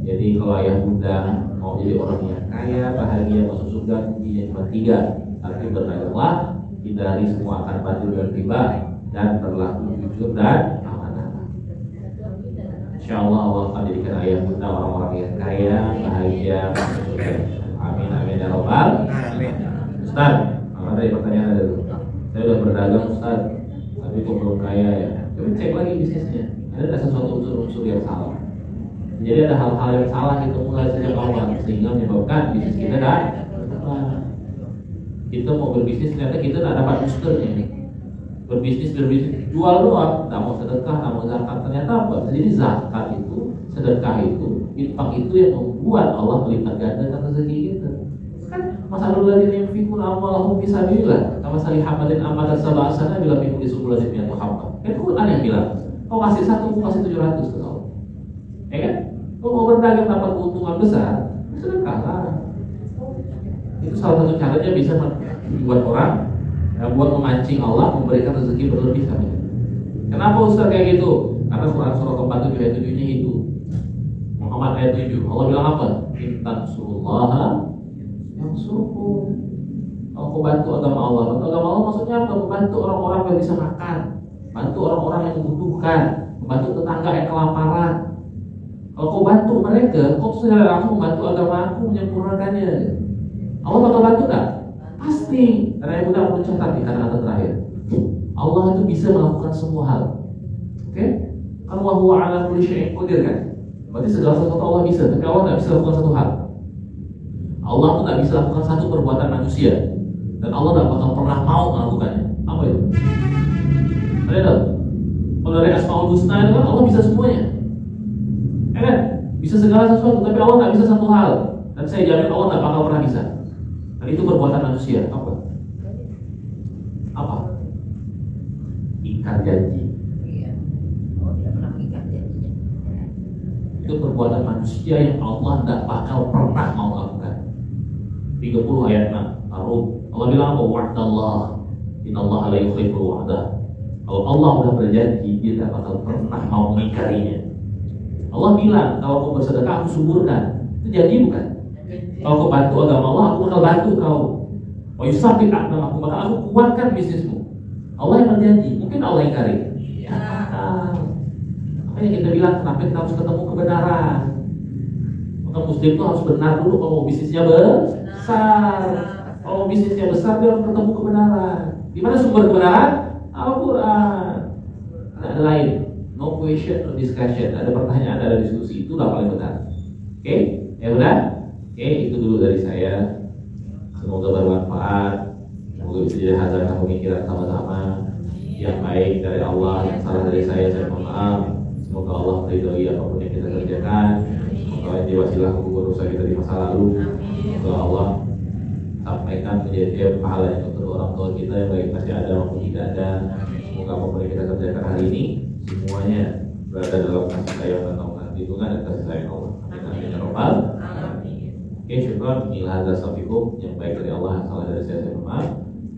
Jadi kalau ayah bunda mau jadi orang yang kaya, bahagia, masuk surga, kuncinya cuma 3. Arti berdaganglah, hindari semua akan batil dan riba, dan berlaku jujur dan amanah. Insyaallah Allah akan jadikan ayah bunda orang-orang yang kaya, bahagia, masuk surga. Amin amin ya robbal alamin. Ustaz, ada pertanyaan ada dulu. Saya udah berdagang Ustaz, tapi kok belum kaya ya? Coba cek lagi bisnisnya. Ada sesuatu unsur-unsur yang salah. Jadi ada hal-hal yang salah itu mulai sejak awal sehingga menyebabkan bisnis kita tidak berkembang. Kita mau berbisnis ternyata kita tidak dapat boosternya nih. Berbisnis jual doang, tidak mau sedekah, tidak mau zakat. Ternyata apa? Jadi zakat itu, sedekah itu, infak itu yang membuat Allah melipat gandakan rezeki kita. Kan masalul ladzina yunfiquna amwalahum fi sabilillah kama salihamadin amatan sab'asana bila fi kulli subulatin mi'atu habba. Kan Quran yang bilang, kau kasih 1, kau kasih 700 ke kau. Ya kan? Kau mau berdagang dapat keuntungan besar, sedekahlah. Itu salah satu caranya bisa membuat orang buat memancing Allah memberikan rezeki berlebih kami. Kenapa Ustaz kayak gitu? Karena Quran surah keempat ayat 7-nya itu. Muhammad ayat 7. Allah bilang apa? Intansurullaha yang suruh. Kalau kau bantu agama Allah, bantu agama Allah maksudnya apa? Membantu orang-orang yang bisa makan, bantu orang-orang yang membutuhkan, membantu tetangga yang kelaparan. Kalau kau bantu mereka, kau secara langsung membantu agama aku menyempurnakannya. Allah bakal bantu tak? Pasti. Karena yang mudah mencatat di kata-kata terakhir. Allah itu bisa melakukan semua hal. Oke? Kan wa huwa ala kulli syai'in qadir kan? Berarti segala sesuatu Allah bisa, tapi Allah tidak bisa lakukan satu hal. Allah itu tidak bisa lakukan satu perbuatan manusia, dan Allah tidak bakal pernah mau melakukannya. Apa itu? Ada tahu? Kalau dari Asmaul Husna itu kan Allah bisa semuanya. Ya kan? Bisa segala sesuatu, tapi Allah tidak bisa satu hal. Dan saya jamin Allah tidak bakal pernah bisa. Dan itu perbuatan manusia. Apa? Apa? Ingkar janji. Iya. Oh, tidak pernah mengikat janjinya. Itu perbuatan manusia yang Allah tidak bakal pernah mau lakukan. 30 ayat 6 Ar-Rum. Allah bilang apa? Wa'dallah innallaha la yukhliful wa'dah. Kalau Allah sudah berjanji, dia tidak bakal pernah mau mengingkarinya. Allah bilang kalau kau bersedekah aku suburkan. Itu janji bukan? Kalau kau bantu agama Allah, aku bakal bantu kau. Oh yusabit aku bakal aku kuatkan bisnismu. Allah yang berjanji, mungkin Allah yang ingkari. Ya. Makanya kita bilang kenapa kita harus ketemu kebenaran. Maka muslim itu harus benar dulu kalau mau bisnisnya besar. Kalau mau bisnisnya besar dia harus ketemu kebenaran. Di mana sumber kebenaran? Al-Quran. Tidak ada lain. No question, no discussion. Ada pertanyaan, ada diskusi. Itu udah paling benar. Oke? Ya udah? Oke, itu dulu dari saya. Semoga bermanfaat. Semoga bisa jadi hazanah pemikiran sama-sama yang baik dari Allah, yang salah dari saya mohon maaf. Semoga Allah meridhoi apapun yang kita kerjakan. Semoga Allah jadi wasilah kubur dosa kita di masa lalu. Semoga Allah sampaikan menjadi pahala yang untuk orang tua kita yang baik masih ada maupun tidak ada. Semoga apapun yang kita kerjakan hari ini semuanya berada dalam kasih sayang dan naungan lindungan dan kasih sayang Allah. Amin amin ya rabbal alamin. Oke, syukran. Inilah hadza safikum yang baik dari Allah, yang salah dari saya mohon maaf.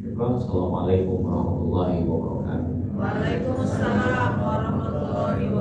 Syukran. Assalamualaikum warahmatullahi wabarakatuh. Waalaikumsalam warahmatullahi wabarakatuh.